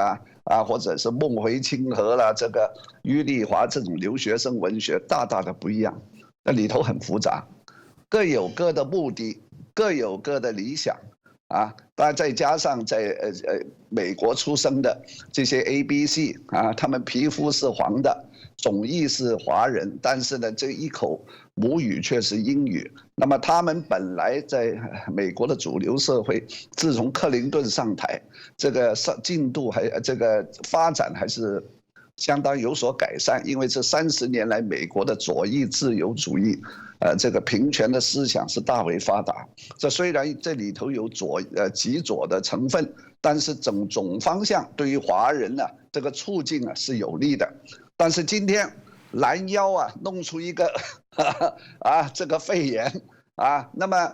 或者是梦回清河啦，这个余丽华这种留学生文学大大的不一样，那里头很复杂，各有各的目的，各有各的理想当然再加上在美国出生的这些 ABC 他们皮肤是黄的，种裔是华人，但是呢这一口母语却是英语。那么他们本来在美国的主流社会，自从克林顿上台，这个进度这个发展还是相当有所改善，因为这30年来美国的左翼自由主义这个平权的思想是大为发达。这虽然这里头有极左的成分，但是总方向对于华人这个促进是有利的。但是今天拦腰弄出一个这个肺炎那么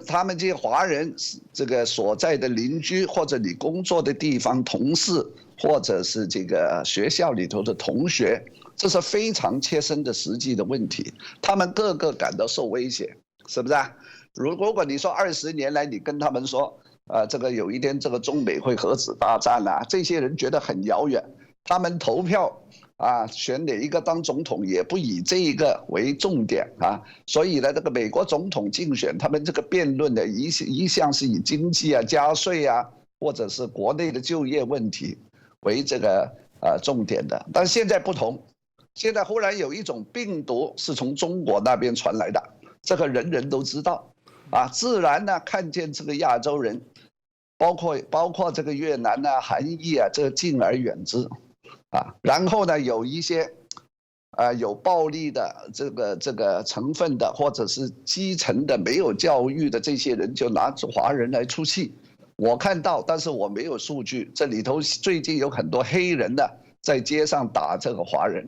他们这些华人这个所在的邻居，或者你工作的地方同事，或者是这个学校里头的同学，这是非常切身的实际的问题，他们个个感到受威胁，是不是如果你说20年来你跟他们说这个有一天这个中美会核子大战这些人觉得很遥远，他们投票选哪一个当总统也不以这一个为重点所以呢，这个美国总统竞选，他们这个辩论的一向是以经济加税或者是国内的就业问题为这个重点的。但现在不同，现在忽然有一种病毒是从中国那边传来的，这个人人都知道自然呢看见这个亚洲人，包括这个越南韩裔这个敬而远之然后呢，有一些有暴力的这个成分的，或者是基层的没有教育的这些人，就拿着华人来出气。我看到，但是我没有数据。这里头最近有很多黑人在街上打这个华人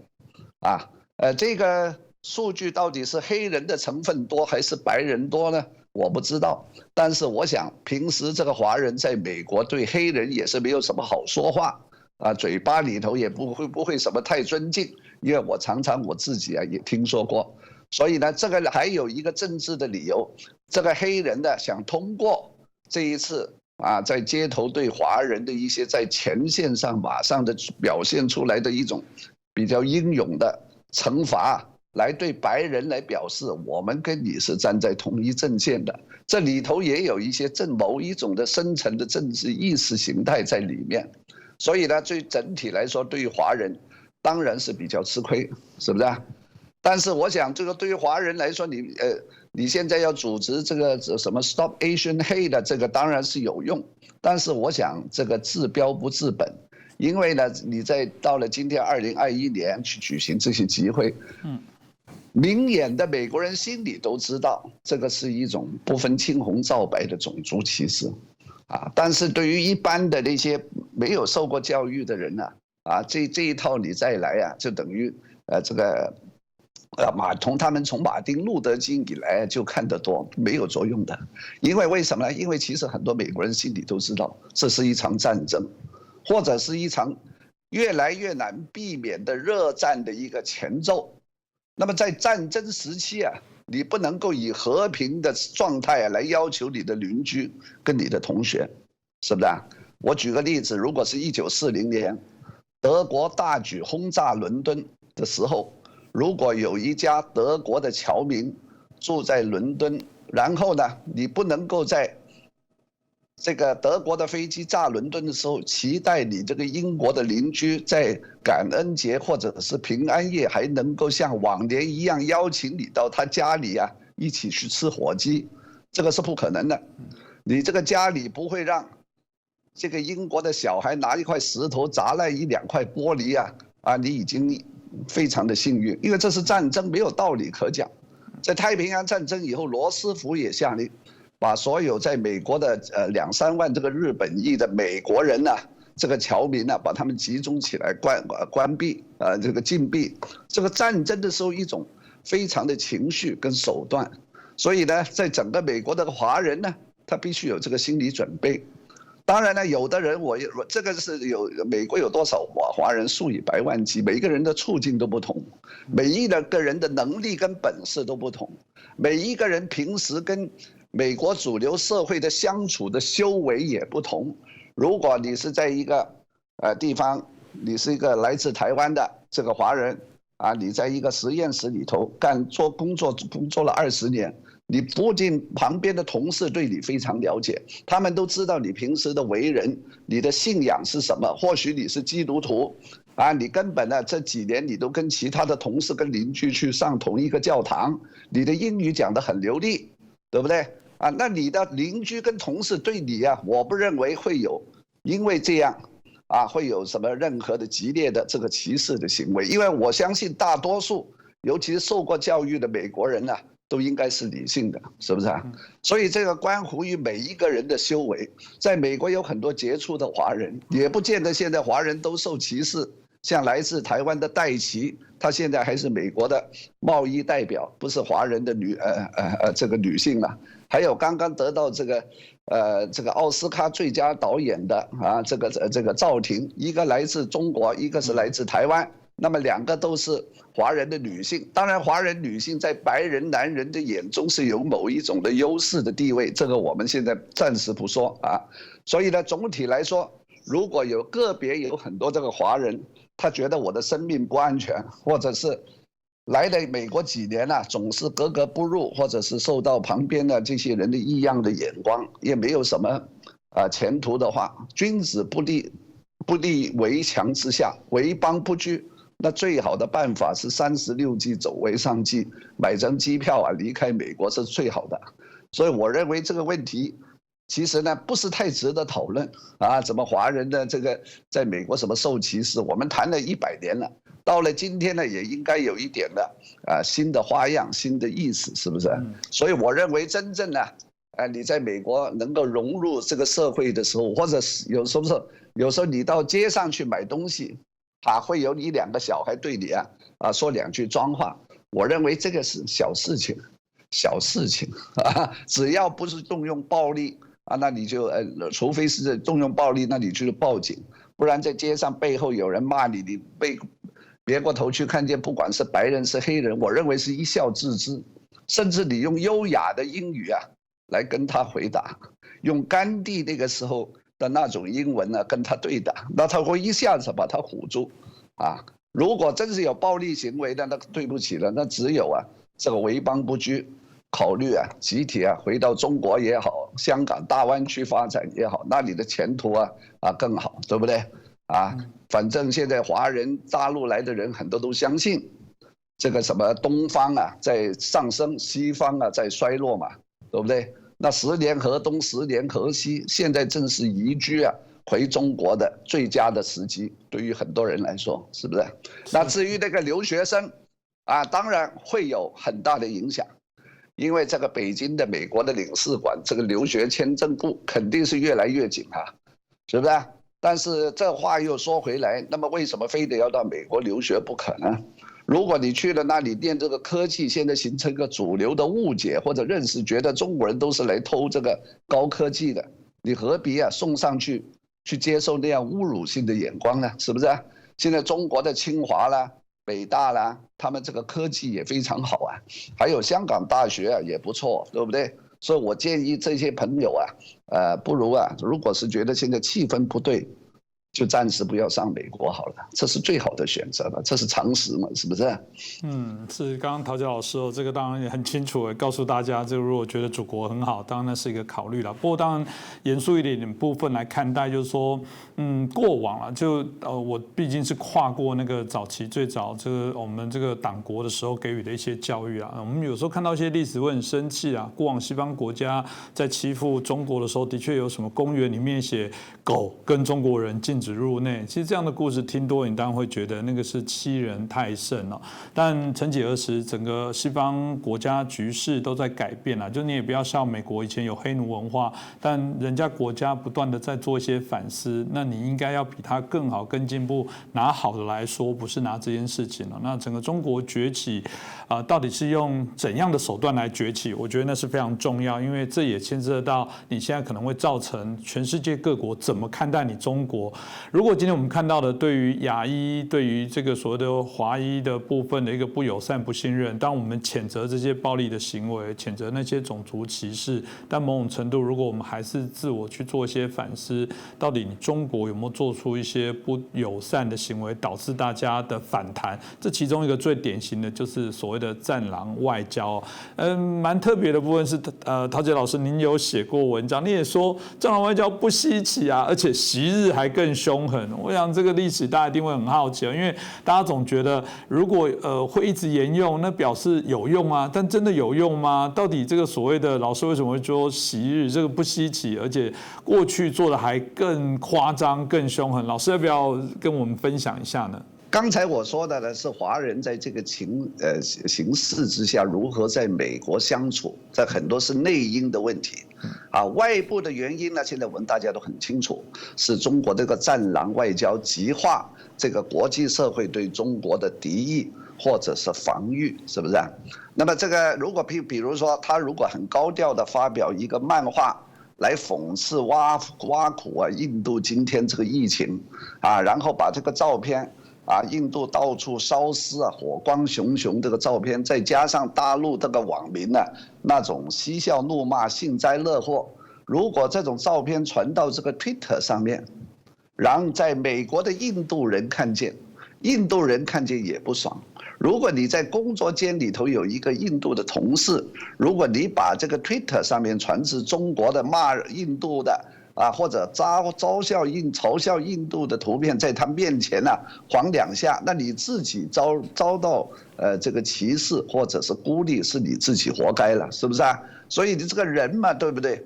这个数据到底是黑人的成分多还是白人多呢？我不知道。但是我想，平时这个华人在美国对黑人也是没有什么好说话。嘴巴里头也不会什么太尊敬，因为我常常我自己也听说过，所以呢，这个还有一个政治的理由，这个黑人想通过这一次在街头对华人的一些在前线上马上的表现出来的一种比较英勇的惩罚，来对白人来表示，我们跟你是站在同一阵线的。这里头也有一些某一种的深层的政治意识形态在里面。所以呢，对整体来说，对于华人当然是比较吃亏，是不是啊？但是我想，这个对于华人来说，你现在要组织这个什么 Stop Asian Hate 的这个当然是有用，但是我想这个治标不治本，因为呢，你到了今天2021年去举行这些集会，明眼的美国人心里都知道，这个是一种不分青红皂白的种族歧视，啊，但是对于一般的那些没有受过教育的人呢，这一套你再来啊，就等于这个。他们从马丁路德金以来就看得多，没有作用的。因为为什么呢？因为其实很多美国人心里都知道，这是一场战争，或者是一场越来越难避免的热战的一个前奏。那么在战争时期啊，你不能够以和平的状态来要求你的邻居跟你的同学，是不是啊？我举个例子，如果是1940年，德国大举轰炸伦敦的时候。如果有一家德国的侨民住在伦敦，然后呢，你不能够在这个德国的飞机炸伦敦的时候，期待你这个英国的邻居在感恩节或者是平安夜还能够像往年一样邀请你到他家里啊，一起去吃火鸡，这个是不可能的。你这个家里不会让这个英国的小孩拿一块石头砸烂1、2块玻璃啊，你已经非常的幸运，因为这是战争，没有道理可讲。在太平洋战争以后，罗斯福也下令，把所有在美国的2、3万这个日本裔的美国人呢，这个侨民呢，把他们集中起来关闭这个禁闭。这个战争的时候一种非常的情绪跟手段，所以呢，在整个美国的华人呢，他必须有这个心理准备。当然呢，有的人这个是美国有多少华人数以百万计，每一个人的处境都不同，每一个人的能力跟本事都不同，每一个人平时跟美国主流社会的相处的修为也不同。如果你是在一个地方，你是一个来自台湾的这个华人啊，你在一个实验室里头工作了20年。你附近旁边的同事对你非常了解，他们都知道你平时的为人，你的信仰是什么。或许你是基督徒，你根本呢这几年你都跟其他的同事跟邻居去上同一个教堂，你的英语讲得很流利，对不对？那你的邻居跟同事对你我不认为会有因为这样会有什么任何的激烈的这个歧视的行为，因为我相信大多数，尤其是受过教育的美国人呢。都应该是理性的，是不是啊？所以这个关乎于每一个人的修为。在美国有很多杰出的华人，也不见得现在华人都受歧视。像来自台湾的戴琪，她现在还是美国的贸易代表，不是华人的这个女性了。还有刚刚得到这个奥斯卡最佳导演的这个赵婷，一个来自中国，一个是来自台湾。那么2个都是华人的女性，当然华人女性在白人男人的眼中是有某一种的优势的地位，这个我们现在暂时不说所以呢，总体来说，如果有个别有很多这个华人，他觉得我的生命不安全，或者是来了美国几年总是格格不入，或者是受到旁边的这些人的异样的眼光，也没有什么前途的话，君子不立围墙之下，为邦不居。那最好的办法是36计走为上计，买张机票离开美国是最好的。所以我认为这个问题其实呢不是太值得讨论怎么华人的这个在美国什么受歧视，我们谈了100年了，到了今天呢也应该有一点的新的花样、新的意思，是不是？所以我认为真正呢你在美国能够融入这个社会的时候，或者是有时候你到街上去买东西会有1、2个小孩对你说2句脏话，我认为这个是小事情，只要不是动用暴力那你就除非是动用暴力，那你就报警，不然在街上背后有人骂你，你别过头去看见，不管是白人是黑人，我认为是一笑置之，甚至你用优雅的英语来跟他回答，用甘地那个时候的那种英文跟他对打，那他会一下子把他唬住如果真是有暴力行为的，那对不起了，那只有这个为邦不居，考虑集体回到中国也好，香港大湾区发展也好，那你的前途更好，对不对反正现在华人大陆来的人很多都相信这个什么东方在上升，西方在衰落嘛，对不对？那10年河东10年河西，现在正是移居回中国的最佳的时机，对于很多人来说，是不是？那至于那个留学生当然会有很大的影响，因为这个北京的美国的领事馆这个留学签证部肯定是越来越紧是不是？但是这话又说回来，那么为什么非得要到美国留学不可呢？如果你去了那里念这个科技，现在形成一个主流的误解或者认识，觉得中国人都是来偷这个高科技的，你何必送上去接受那样侮辱性的眼光呢？是不是？现在中国的清华啦、北大啦，他们这个科技也非常好还有香港大学也不错，对不对？所以我建议这些朋友不如如果是觉得现在气氛不对，就暂时不要上美国好了，这是最好的选择了，这是常识嘛，是不是？是。刚刚陶杰老师这个当然也很清楚告诉大家，这个如果觉得祖国很好，当然那是一个考虑了。不过当然严肃一点部分来看待，就是说，过往就我毕竟是跨过那个早期最早这个我们这个党国的时候给予的一些教育我们有时候看到一些历史会很生气过往西方国家在欺负中国的时候，的确有什么公园里面写狗跟中国人禁止入内，其实这样的故事听多，你当然会觉得那个是欺人太甚了。但曾几何时，整个西方国家局势都在改变就你也不要笑美国以前有黑奴文化，但人家国家不断的在做一些反思，那你应该要比他更好、更进步。拿好的来说，不是拿这件事情了。那整个中国崛起到底是用怎样的手段来崛起？我觉得那是非常重要，因为这也牵涉到你现在可能会造成全世界各国怎么看待你中国。如果今天我们看到的对于亚裔、对于这个所谓的华裔的部分的一个不友善、不信任，当我们谴责这些暴力的行为，谴责那些种族歧视，但某种程度，如果我们还是自我去做一些反思，到底你中国有没有做出一些不友善的行为，导致大家的反弹？这其中一个最典型的就是所谓的战狼外交。蛮特别的部分是，陶杰老师您有写过文章，你也说战狼外交不稀奇而且昔日还更凶狠。我想这个历史大家一定会很好奇因为大家总觉得如果会一直沿用，那表示有用但真的有用吗？到底这个所谓的老师为什么会说昔日这个不稀奇，而且过去做的还更夸张、更凶狠？老师要不要跟我们分享一下呢？刚才我说的呢是华人在这个形势之下如何在美国相处，这很多是内因的问题外部的原因呢，现在我们大家都很清楚，是中国这个战狼外交激化这个国际社会对中国的敌意或者是防御，是不是那么这个如果比如说他如果很高调的发表一个漫画来讽刺挖苦印度今天这个疫情然后把这个照片印度到处烧尸火光熊熊这个照片，再加上大陆这个网民那种嬉笑怒骂、幸灾乐祸，如果这种照片传到这个 Twitter 上面，让在美国的印度人看见，印度人看见也不爽。如果你在工作间里头有一个印度的同事，如果你把这个 Twitter 上面传自中国的骂印度的或者嘲笑印度的图片在他面前晃2下，那你自己遭到这个歧视或者是孤立，是你自己活该了，是不是所以你这个人嘛，对不对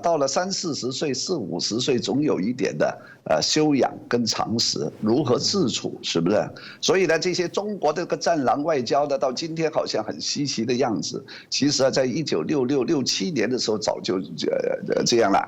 到了30-40岁、40-50岁，总有一点的修养跟常识，如何自处，是不是？所以呢，这些中国的这个战狼外交的，到今天好像很稀奇的样子，其实在1966、67年的时候早就这样了。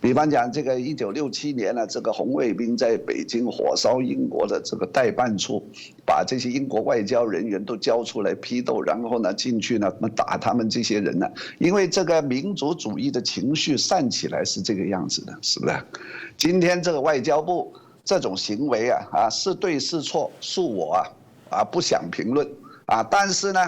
比方讲，这个1967年呢，这个红卫兵在北京火烧英国的这个代办处，把这些英国外交人员都交出来批斗，然后呢进去呢打他们这些人呢，因为这个民族主义的情绪散起来是这个样子的，是不是？今天这个外交部这种行为是对是错，恕我不想评论但是呢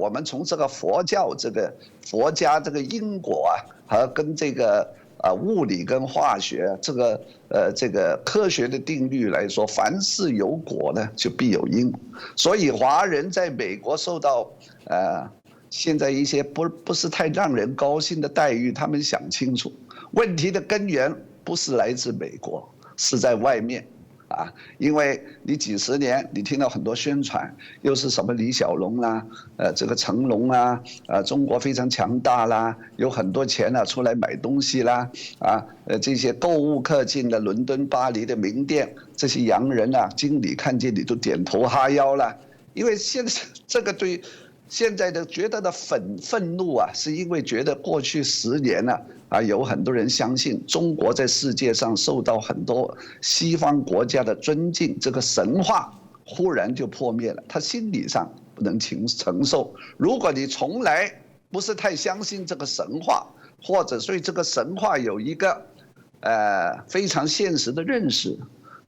我们从这个佛家这个因果和跟这个物理跟化学这个科学的定律来说，凡事有果呢，就必有因。所以华人在美国受到现在一些不是太让人高兴的待遇，他们想清楚，问题的根源不是来自美国，是在外面。因为你几十年，你听到很多宣传，又是什么李小龙啦，这个成龙啊，中国非常强大啦，有很多钱啊出来买东西啦，这些购物客进了伦敦、巴黎的名店，这些洋人啊，经理看见你都点头哈腰啦。因为现在这个对现在的觉得的愤怒啊，是因为觉得过去10年呢。有很多人相信中国在世界上受到很多西方国家的尊敬，这个神话忽然就破灭了，他心理上不能承受。如果你从来不是太相信这个神话，或者对这个神话有一个非常现实的认识，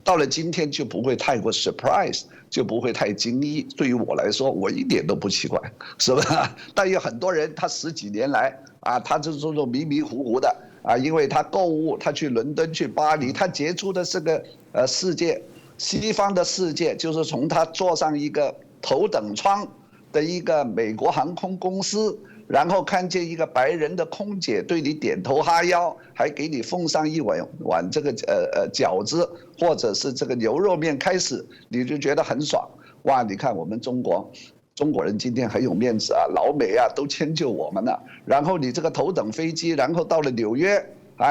到了今天就不会太过 surprise， 就不会太惊异。对于我来说，我一点都不奇怪，是吧？但有很多人，他10几年来他这种迷迷糊糊的因为他购物，他去伦敦、去巴黎，他接触的这个世界，西方的世界，就是从他坐上一个头等舱的一个美国航空公司。然后看见一个白人的空姐对你点头哈腰，还给你奉上一碗这个饺子或者是这个牛肉面开始，你就觉得很爽。哇，你看我们中国人今天很有面子老美都迁就我们了。然后你这个头等飞机，然后到了纽约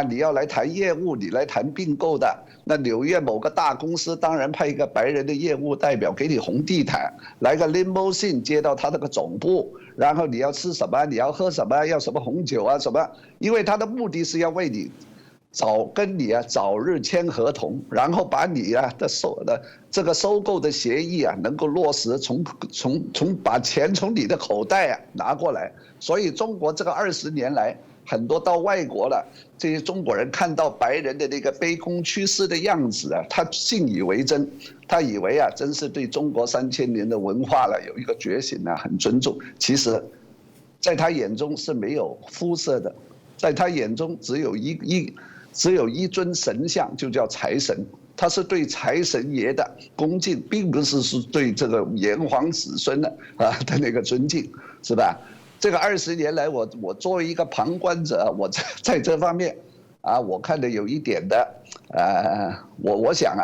你要来谈业务，你来谈并购的，那纽约某个大公司当然派一个白人的业务代表给你红地毯，来个 limousine 接到他那个总部，然后你要吃什么，你要喝什么，要什么红酒什么，因为他的目的是要为你跟你早日签合同，然后把你这个收购的协议能够落实，把钱从你的口袋拿过来。所以中国这个20年来，很多到外国了，这些中国人看到白人的那个卑躬屈膝的样子他信以为真，他以为真是对中国3000年的文化有一个觉醒很尊重。其实，在他眼中是没有肤色的，在他眼中只有一尊神像，就叫财神。他是对财神爷的恭敬，并不是对这个炎黄子孙的那个尊敬，是吧？这个20年来，我作为一个旁观者，我在这方面我看的有一点的我想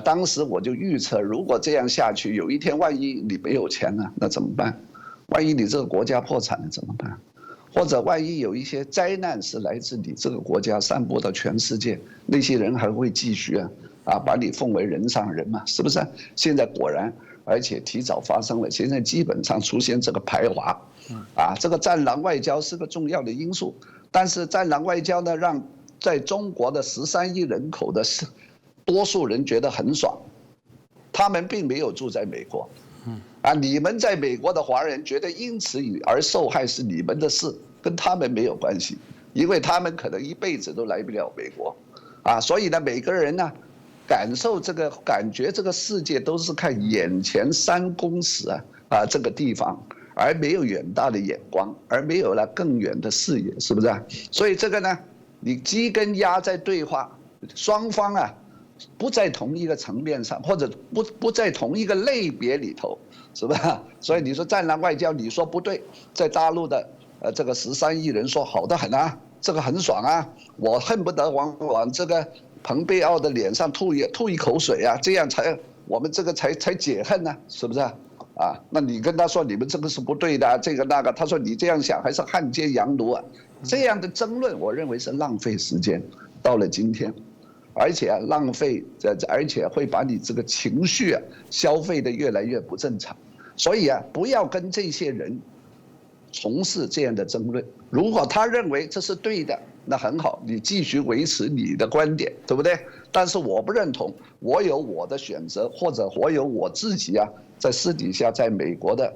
当时我就预测，如果这样下去，有一天万一你没有钱了，那怎么办？万一你这个国家破产了怎么办？或者万一有一些灾难是来自你这个国家散播到全世界，那些人还会继续把你奉为人上人嘛？是不是？现在果然，而且提早发生了，现在基本上出现这个排华。这个战狼外交是个重要的因素，但是战狼外交呢，让在中国的13亿人口的多数人觉得很爽，他们并没有住在美国，你们在美国的华人觉得因此而受害是你们的事，跟他们没有关系，因为他们可能一辈子都来不了美国，所以呢，每个人呢，感觉这个世界都是看眼前3公尺这个地方。而没有远大的眼光，而没有了更远的视野，是不是？所以这个呢，你鸡跟鸭在对话，双方不在同一个层面上，或者不在同一个类别里头，是吧？所以你说战狼外交，你说不对，在大陆的这个13亿人说好得很这个很爽我恨不得往这个蓬佩奥的脸上吐一口水这样我们这个才解恨是不是？那你跟他说你们这个是不对的，这个那个，他说你这样想还是汉奸洋奴这样的争论，我认为是浪费时间。到了今天，而且浪费，而且会把你这个情绪消费的越来越不正常。所以不要跟这些人从事这样的争论。如果他认为这是对的，那很好，你继续维持你的观点，对不对？但是我不认同，我有我的选择，或者我有我自己在私底下在美国的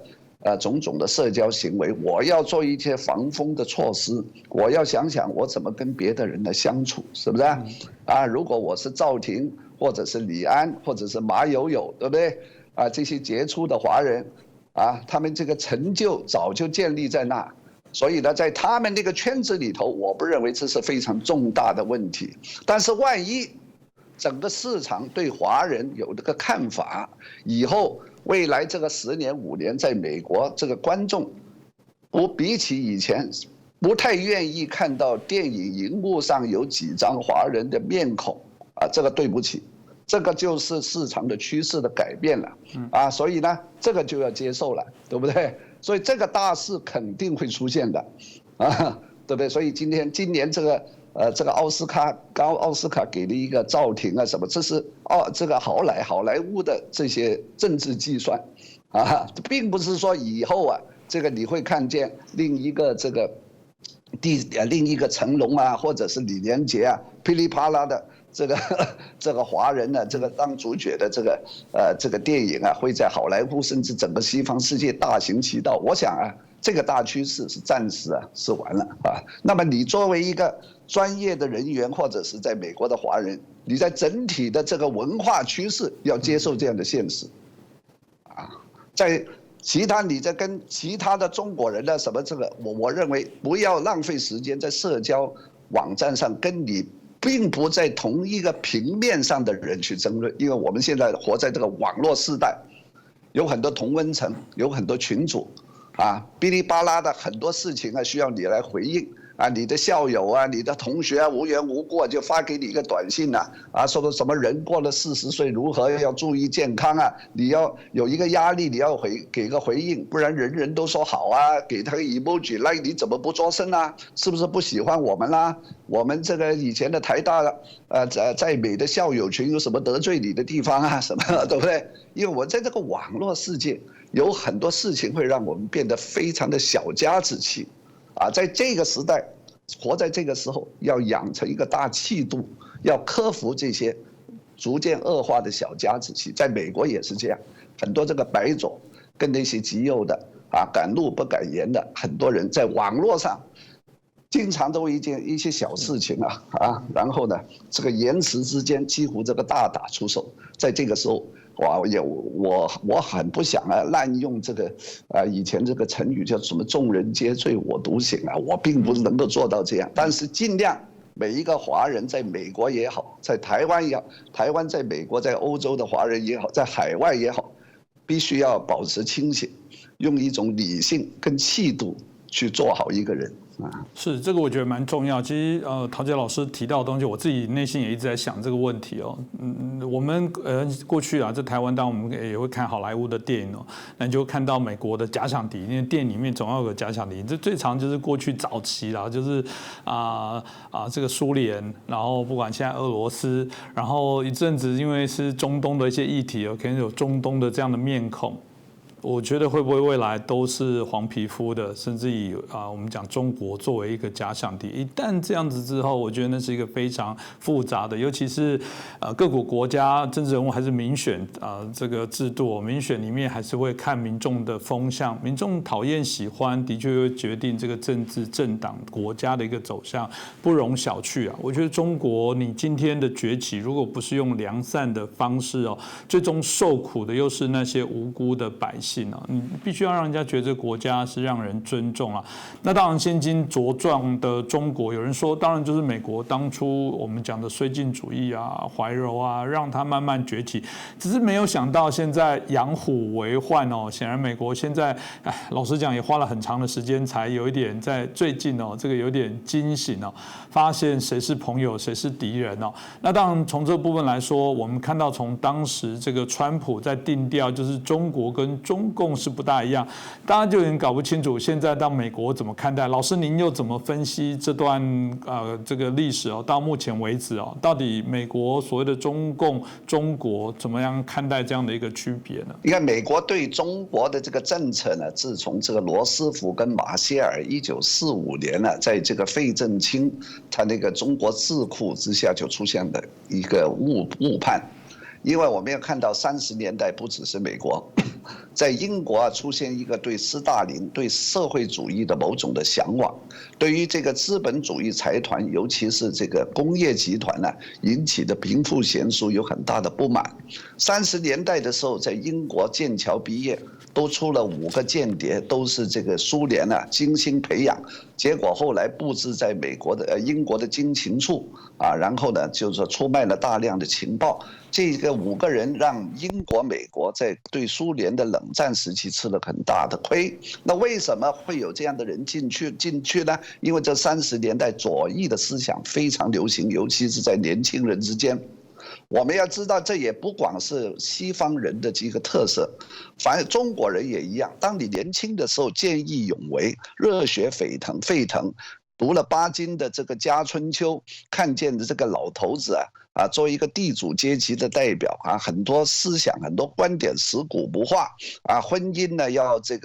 种种的社交行为，我要做一些防风的措施，我要想想我怎么跟别的人的相处，是不是如果我是赵婷，或者是李安，或者是马友友，对不对这些杰出的华人他们这个成就早就建立在那所以呢，在他们那个圈子里头，我不认为这是非常重大的问题。但是万一整个市场对华人有这个看法，以后未来这个10年5年，在美国这个观众比起以前不太愿意看到电影荧幕上有几张华人的面孔啊，这个对不起，这个就是市场的趋势的改变了啊，所以呢，这个就要接受了，对不对？所以这个大事肯定会出现的啊，对不对？所以今年这个奥斯卡给了一个赵婷啊什么，这是这个好莱坞的这些政治计算啊，并不是说以后啊，这个你会看见另一个成龙啊，或者是李连杰啊，噼里啪啦的这个华人呢，这个当主角的这个电影啊，会在好莱坞甚至整个西方世界大行其道。我想啊，这个大趋势是暂时啊是完了啊。那么你作为一个专业的人员，或者是在美国的华人，你在整体的这个文化趋势要接受这样的现实啊，在。你在跟其他的中国人的什么这个，我认为不要浪费时间在社交网站上跟你并不在同一个平面上的人去争论，因为我们现在活在这个网络时代，有很多同温层，有很多群组，啊，哔哩吧啦的很多事情啊需要你来回应。啊，你的校友啊，你的同学啊，无缘无故就发给你一个短信呐，说什么人过了40岁如何要注意健康啊，你要有一个压力，你要给个回应，不然人人都说好啊，给他个 emoji， 那你怎么不作声啊？是不是不喜欢我们啦？我们这个以前的台大在美的校友群有什么得罪你的地方啊？什么对不对？因为我在这个网络世界有很多事情会让我们变得非常的小家子气。啊，在这个时代，活在这个时候，要养成一个大气度，要克服这些逐渐恶化的小家子气。在美国也是这样，很多这个白左跟那些极右的啊，敢怒不敢言的很多人，在网络上经常都一些小事情啊，然后呢，这个言辞之间几乎这个大打出手。在这个时候。我很不想滥用这个以前这个成语叫什么众人皆醉我独醒啊，我并不能够做到这样，但是尽量每一个华人在美国也好，在台湾也好，台湾在美国在欧洲的华人也好，在海外也好，必须要保持清醒，用一种理性跟气度去做好一个人。是这个，我觉得蛮重要。其实陶杰老师提到的东西，我自己内心也一直在想这个问题哦。我们过去啊，在台湾，当然我们也会看好莱坞的电影哦，那你就看到美国的假想敌，因为电影里面总要有个假想敌。这最常就是过去早期啦，就是这个苏联，然后不管现在俄罗斯，然后一阵子因为是中东的一些议题，可能有中东的这样的面孔。我觉得会不会未来都是黄皮肤的，甚至以我们讲中国作为一个假想敌？一旦这样子之后，我觉得那是一个非常复杂的，尤其是各国家政治人物还是民选这个制度，民选里面还是会看民众的风向，民众讨厌喜欢，的确会决定这个政治政党国家的一个走向，不容小觑啊！我觉得中国你今天的崛起，如果不是用良善的方式哦，最终受苦的又是那些无辜的百姓。你必须要让人家觉得这个国家是让人尊重啊。那当然，现今茁壮的中国，有人说，当然就是美国当初我们讲的绥靖主义啊、怀柔啊，让它慢慢崛起。只是没有想到现在养虎为患哦。显然，美国现在，老实讲也花了很长的时间，才有一点在最近哦，这个有点惊醒哦，发现谁是朋友，谁是敌人哦。那当然，从这部分来说，我们看到从当时这个川普在定调，就是中国跟中共是不大一样，大家就有点搞不清楚。现在到美国怎么看待？老师，您又怎么分析这段这个历史哦？到目前为止哦，到底美国所谓的中共、中国怎么样看待这样的一个区别呢？你看，美国对中国的这个政策呢，自从这个罗斯福跟马歇尔1945年呢，在这个费正清他那个中国智库之下就出现的一个误判。因为我们要看到30年代不只是美国，在英国出现一个对斯大林、对社会主义的某种的向往，对于这个资本主义财团，尤其是这个工业集团呢，引起的贫富悬殊有很大的不满。30年代的时候，在英国剑桥毕业，都出了5个间谍，都是这个苏联精心培养，结果后来布置在英国的军情处然后呢，就是说出卖了大量的情报。这个5个人让英国、美国在对苏联的冷战时期吃了很大的亏。那为什么会有这样的人进去呢？因为这30年代左翼的思想非常流行，尤其是在年轻人之间。我们要知道，这也不光是西方人的这个特色，反正中国人也一样。当你年轻的时候见义勇为、热血沸腾，读了巴金的这个《家春秋》，看见的这个老头子作为一个地主阶级的代表很多思想、很多观点死骨不化婚姻呢要这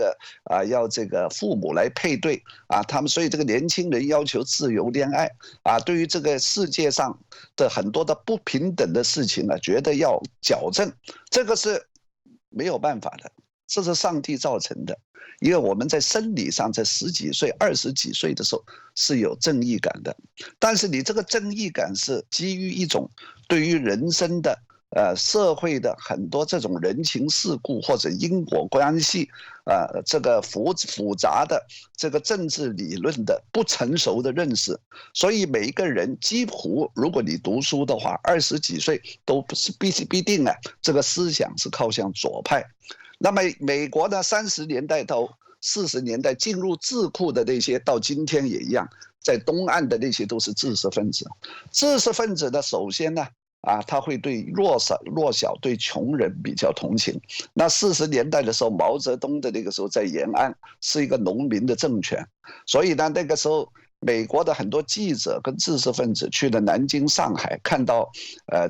个父母来配对他们所以这个年轻人要求自由恋爱对于这个世界上的很多的不平等的事情呢，觉得要矫正，这个是没有办法的，这是上帝造成的。因为我们在生理上在10几岁、20几岁的时候是有正义感的，但是你这个正义感是基于一种对于人生的社会的很多这种人情世故或者因果关系这个复杂的这个政治理论的不成熟的认识，所以每一个人几乎如果你读书的话，20几岁都不是必定这个思想是靠向左派。那么美国呢，30年代到40年代进入智库的那些，到今天也一样，在东岸的那些都是知识分子。知识分子呢，首先呢，他会对弱小、对穷人比较同情。那40年代的时候，毛泽东的那个时候在延安是一个农民的政权，所以呢，那个时候美国的很多记者跟知识分子去了南京、上海，看到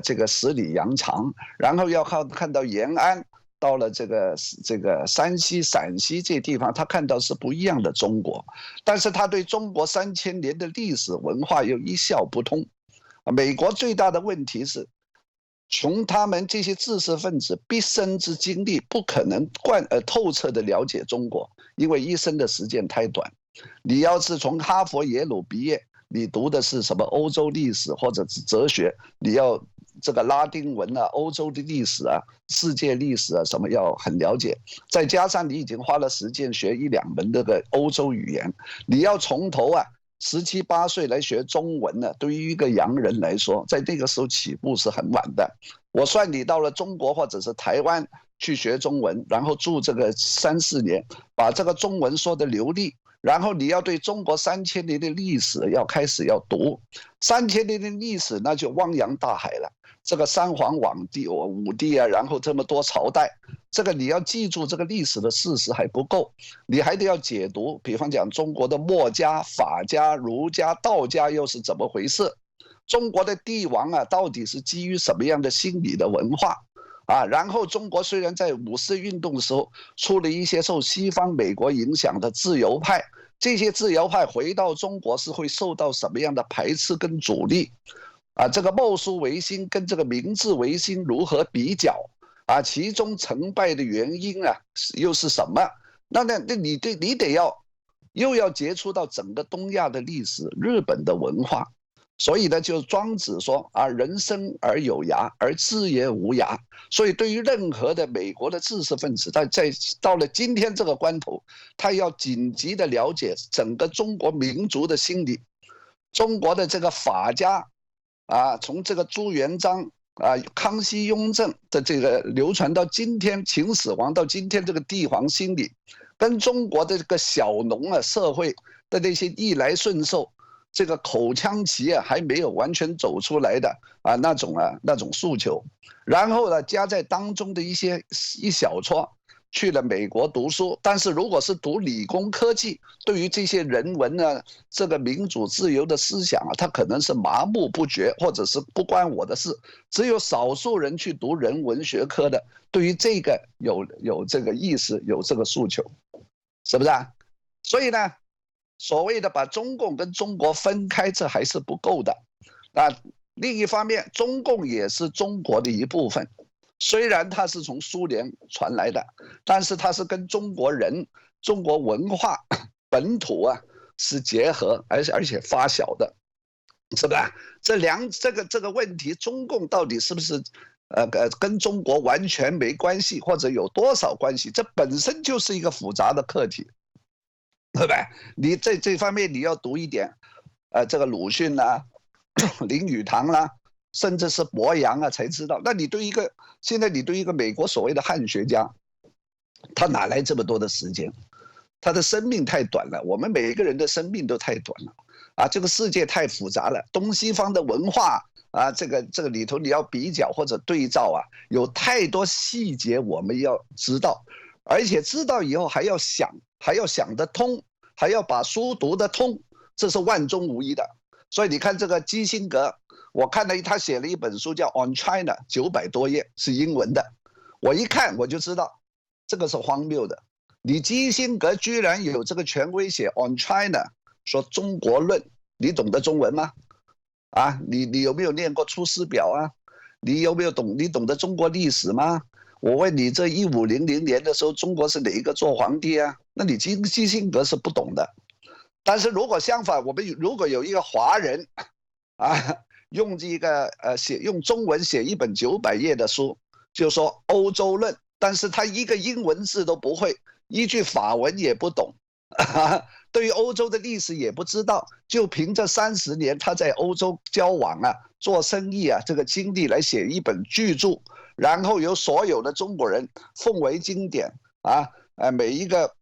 这个十里洋场，然后要看到延安。到了这个山西、陕西这地方，他看到是不一样的中国，但是他对中国3000年的历史文化又一窍不通。美国最大的问题是，从他们这些知识分子毕生之经历，不可能透彻的了解中国，因为一生的时间太短。你要是从哈佛、耶鲁毕业，你读的是什么欧洲历史或者是哲学，你要这个拉丁文欧洲的历史世界历史什么要很了解，再加上你已经花了时间学1、2门这个欧洲语言，你要从头17、18岁来学中文对于一个洋人来说，在那个时候起步是很晚的。我算你到了中国或者是台湾去学中文，然后住这个3、4年，把这个中文说得流利。然后你要对中国3000年的历史开始读，3000年的历史那就汪洋大海了。这个三皇五帝然后这么多朝代，这个你要记住这个历史的事实还不够，你还得要解读，比方讲中国的墨家、法家、儒家、道家又是怎么回事？中国的帝王到底是基于什么样的心理的文化？然后中国虽然在50运动的时候出了一些受西方美国影响的自由派，这些自由派回到中国是会受到什么样的排斥跟阻力？这个戊戌维新跟这个明治维新如何比较？其中成败的原因又是什么？那你得又要接触到整个东亚的历史、日本的文化。所以呢，就庄子说人生而有涯，而知也无涯。所以对于任何的美国的知识分子，他到了今天这个关头，他要紧急的了解整个中国民族的心理。中国的这个法家从这个朱元璋康熙、雍正的这个流传到今天，秦始皇到今天这个帝皇心理，跟中国的这个小农社会的那些逆来顺受。这个口腔期还没有完全走出来的那种诉求，然后呢加在当中的一小撮去了美国读书，但是如果是读理工科技，对于这些人文这个民主自由的思想他可能是麻木不觉，或者是不关我的事。只有少数人去读人文学科的，对于这个有这个意识，有这个诉求，是不是所以呢，所谓的把中共跟中国分开，这还是不够的。另一方面，中共也是中国的一部分。虽然它是从苏联传来的，但是它是跟中国人、中国文化本土啊是结合，而且发小的，是吧？这个问题，中共到底是不是跟中国完全没关系，或者有多少关系？这本身就是一个复杂的课题，对吧？你这方面你要读一点，这个鲁迅啦、林语堂啦，甚至是博洋啊，才知道。那你对一个现在你对一个美国所谓的汉学家，他哪来这么多的时间？他的生命太短了，我们每一个人的生命都太短了啊！这个世界太复杂了，东西方的文化啊，这个里头你要比较或者对照啊，有太多细节我们要知道，而且知道以后还要想得通，还要把书读得通，这是万中无一的。所以你看这个基辛格，我看了他写了一本书叫《On China》，900多页，是英文的，我一看我就知道这个是荒谬的。你基辛格居然有这个权威写 On China 说中国论，你懂得中文吗？啊，你有没有念过《出师表》啊？你有没有懂得中国历史吗？我问你，这1500年的时候，中国是哪一个做皇帝啊？那你基辛格是不懂的。但是如果相反，我们如果有一个华人啊，用用中文写一本900页的书，就说欧洲论，但是他一个英文字都不会。一句法文也不懂，对于欧洲的历史也不知道，就凭这30年他在欧洲交往啊、做生意啊这个经历来写一本巨著，然后由所有的中国人奉为经典啊，每一个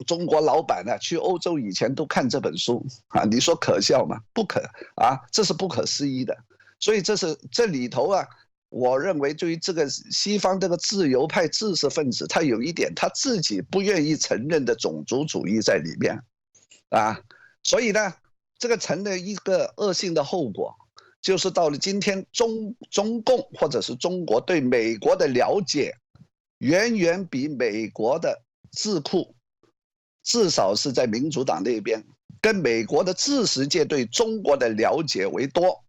中国老板呢去欧洲以前都看这本书啊，你说可笑吗？不可啊，这是不可思议的。所以这里头啊。我认为对于这个西方这个自由派知识分子，他有一点他自己不愿意承认的种族主义在里面，啊，所以呢，这个成了一个恶性的后果，就是到了今天中共或者是中国对美国的了解，远远比美国的智库，至少是在民主党那边，跟美国的知识界对中国的了解为多。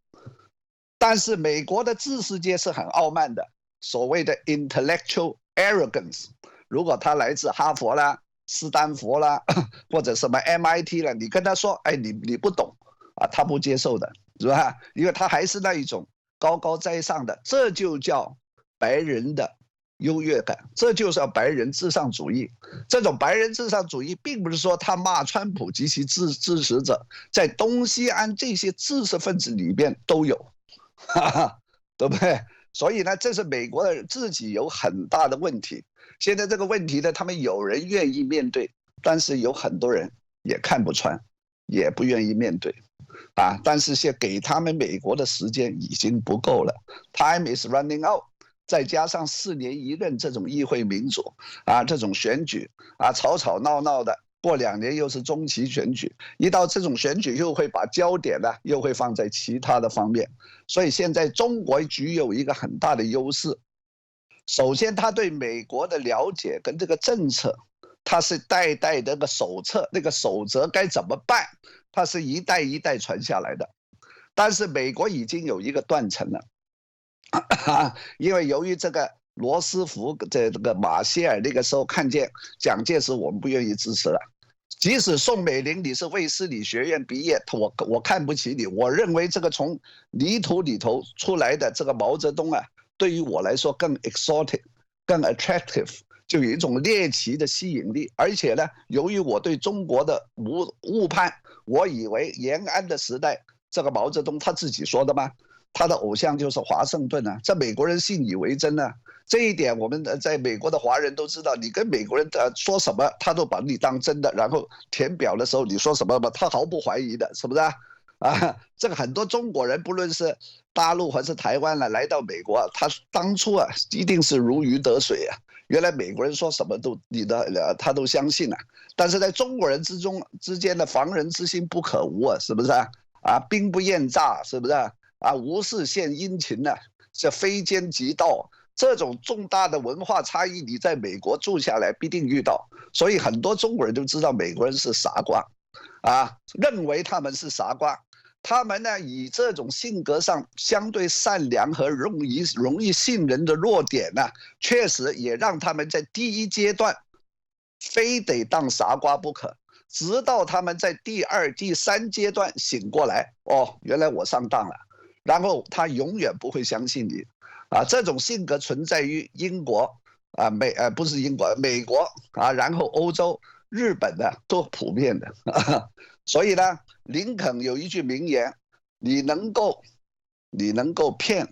但是美国的知识界是很傲慢的，所谓的 intellectual arrogance。如果他来自哈佛啦、斯坦福啦，或者什么 MIT 啦，你跟他说，哎，你不懂啊，他不接受的，是吧？因为他还是那一种高高在上的，这就叫白人的优越感，这就叫白人至上主义。这种白人至上主义，并不是说他骂川普及其支持者，在东西岸这些知识分子里面都有。对不对？所以呢，这是美国人自己有很大的问题。现在这个问题呢，他们有人愿意面对，但是有很多人也看不穿，也不愿意面对，啊！但是现在给他们美国的时间已经不够了 ，Time is running out。再加上4年1任这种议会民主啊，这种选举啊，吵吵闹闹的。过2年又是中期选举，一到这种选举又会把焦点呢，又会放在其他的方面，所以现在中国具有一个很大的优势。首先，他对美国的了解跟这个政策，他是代代的那个手册、那个守则该怎么办，它是一代一代传下来的。但是美国已经有一个断层了，因为由于这个。罗斯福这个马歇尔那个时候看见蒋介石，我们不愿意支持了。即使宋美龄你是卫斯理学院毕业，我看不起你。我认为这个从泥土里头出来的这个毛泽东啊，对于我来说更 exotic、更 attractive， 就有一种猎奇的吸引力。而且呢，由于我对中国的误判，我以为延安的时代，这个毛泽东他自己说的吗？他的偶像就是华盛顿啊，这美国人信以为真啊。这一点我们在美国的华人都知道，你跟美国人说什么，他都把你当真的，然后填表的时候你说什么他毫不怀疑的，是不是啊？啊，这个很多中国人，不论是大陆还是台湾来到美国，他当初啊一定是如鱼得水啊。原来美国人说什么他都相信啊。但是在中国人之间的防人之心不可无啊，是不是啊？啊，兵不厌诈，是不是啊？啊，无事献殷勤呢，是非奸即盗。这种重大的文化差异，你在美国住下来必定遇到，所以很多中国人都知道美国人是傻瓜，啊，认为他们是傻瓜，他们呢以这种性格上相对善良和容易信任的弱点呢，确实也让他们在第一阶段非得当傻瓜不可，直到他们在第2、第3阶段醒过来，哦，原来我上当了，然后他永远不会相信你，这种性格存在于英国不是英国，美国然后欧洲、日本的都普遍的，所以呢，林肯有一句名言：你能够骗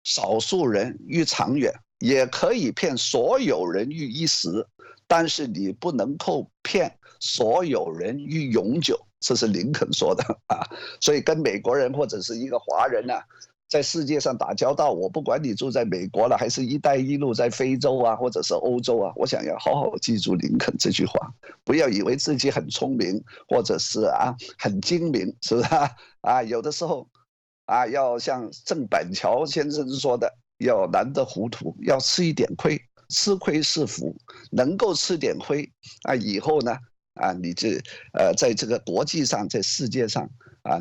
少数人于长远，也可以骗所有人于一时，但是你不能够骗所有人于永久。这是林肯说的所以跟美国人或者是一个华人呢，在世界上打交道，我不管你住在美国了，还是一带一路在非洲或者是欧洲我想要好好记住林肯这句话，不要以为自己很聪明，或者是很精明，是不是有的时候要像郑板桥先生说的，要难得糊涂，要吃一点亏，吃亏是福，能够吃点亏以后呢你在这个国际上，在世界上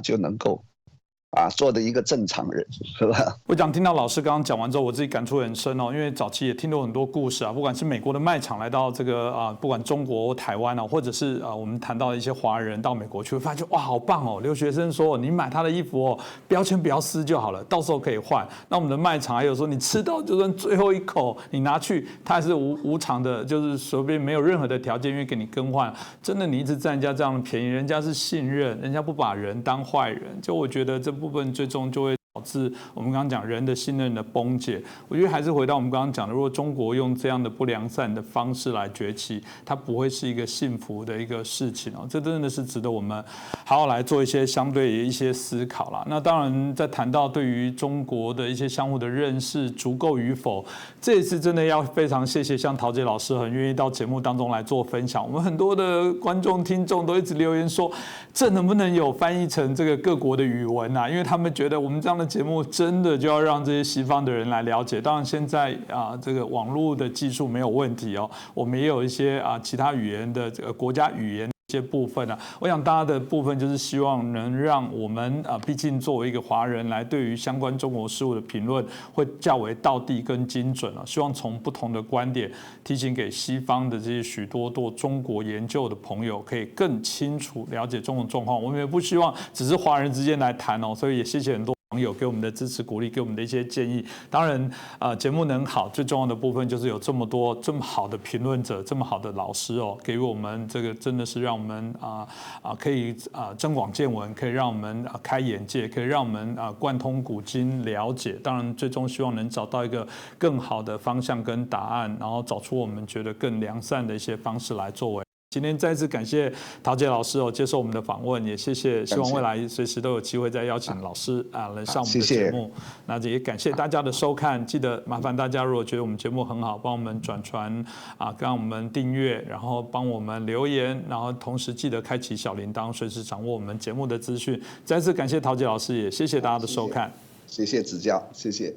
就能够做的一个正常人，是吧？我讲听到老师刚刚讲完之后，我自己感触很深因为早期也听到很多故事不管是美国的卖场来到这个不管中国、台湾或者是我们谈到一些华人到美国去，会发现哇，好棒留学生说你买他的衣服标签不要撕就好了，到时候可以换。那我们的卖场还有说，你吃到就算最后一口，你拿去，它还是无偿的，就是随便没有任何的条件愿意给你更换。真的，你一直占人家这样的便宜，人家是信任，人家不把人当坏人。就我觉得这部分最终就会导致我们刚刚讲人的信任的崩解。我觉得还是回到我们刚刚讲的，如果中国用这样的不良善的方式来崛起，它不会是一个幸福的一个事情这真的是值得我们好好来做一些相对的一些思考啦。那当然，在谈到对于中国的一些相互的认识足够与否，这一次真的要非常谢谢像陶杰老师很愿意到节目当中来做分享。我们很多的观众听众都一直留言说，这能不能有翻译成这个各国的语文因为他们觉得我们这样的节目真的就要让这些西方的人来了解。当然现在这个网络的技术没有问题我们也有一些其他语言的这个国家语言一些部分我想大家的部分就是希望能让我们毕竟作为一个华人来对于相关中国事务的评论会较为道地跟精准希望从不同的观点提醒给西方的这些许多做中国研究的朋友，可以更清楚了解中国状况。我们也不希望只是华人之间来谈所以也谢谢很多网友给我们的支持鼓励，给我们的一些建议。当然节目能好，最重要的部分就是有这么多这么好的评论者，这么好的老师给予我们这个真的是让我们可以增广见闻，可以让我们开眼界，可以让我们贯通古今了解。当然最终希望能找到一个更好的方向跟答案，然后找出我们觉得更良善的一些方式来作为。今天再次感谢陶杰老师接受我们的访问，也谢谢，希望未来随时都有机会再邀请老师来上我们的节目。那也感谢大家的收看，记得麻烦大家如果觉得我们节目很好，帮我们转传让我们订阅，然后帮我们留言，然后同时记得开启小铃铛，随时掌握我们节目的资讯。再次感谢陶杰老师，也谢谢大家的收看，谢谢指教，谢谢。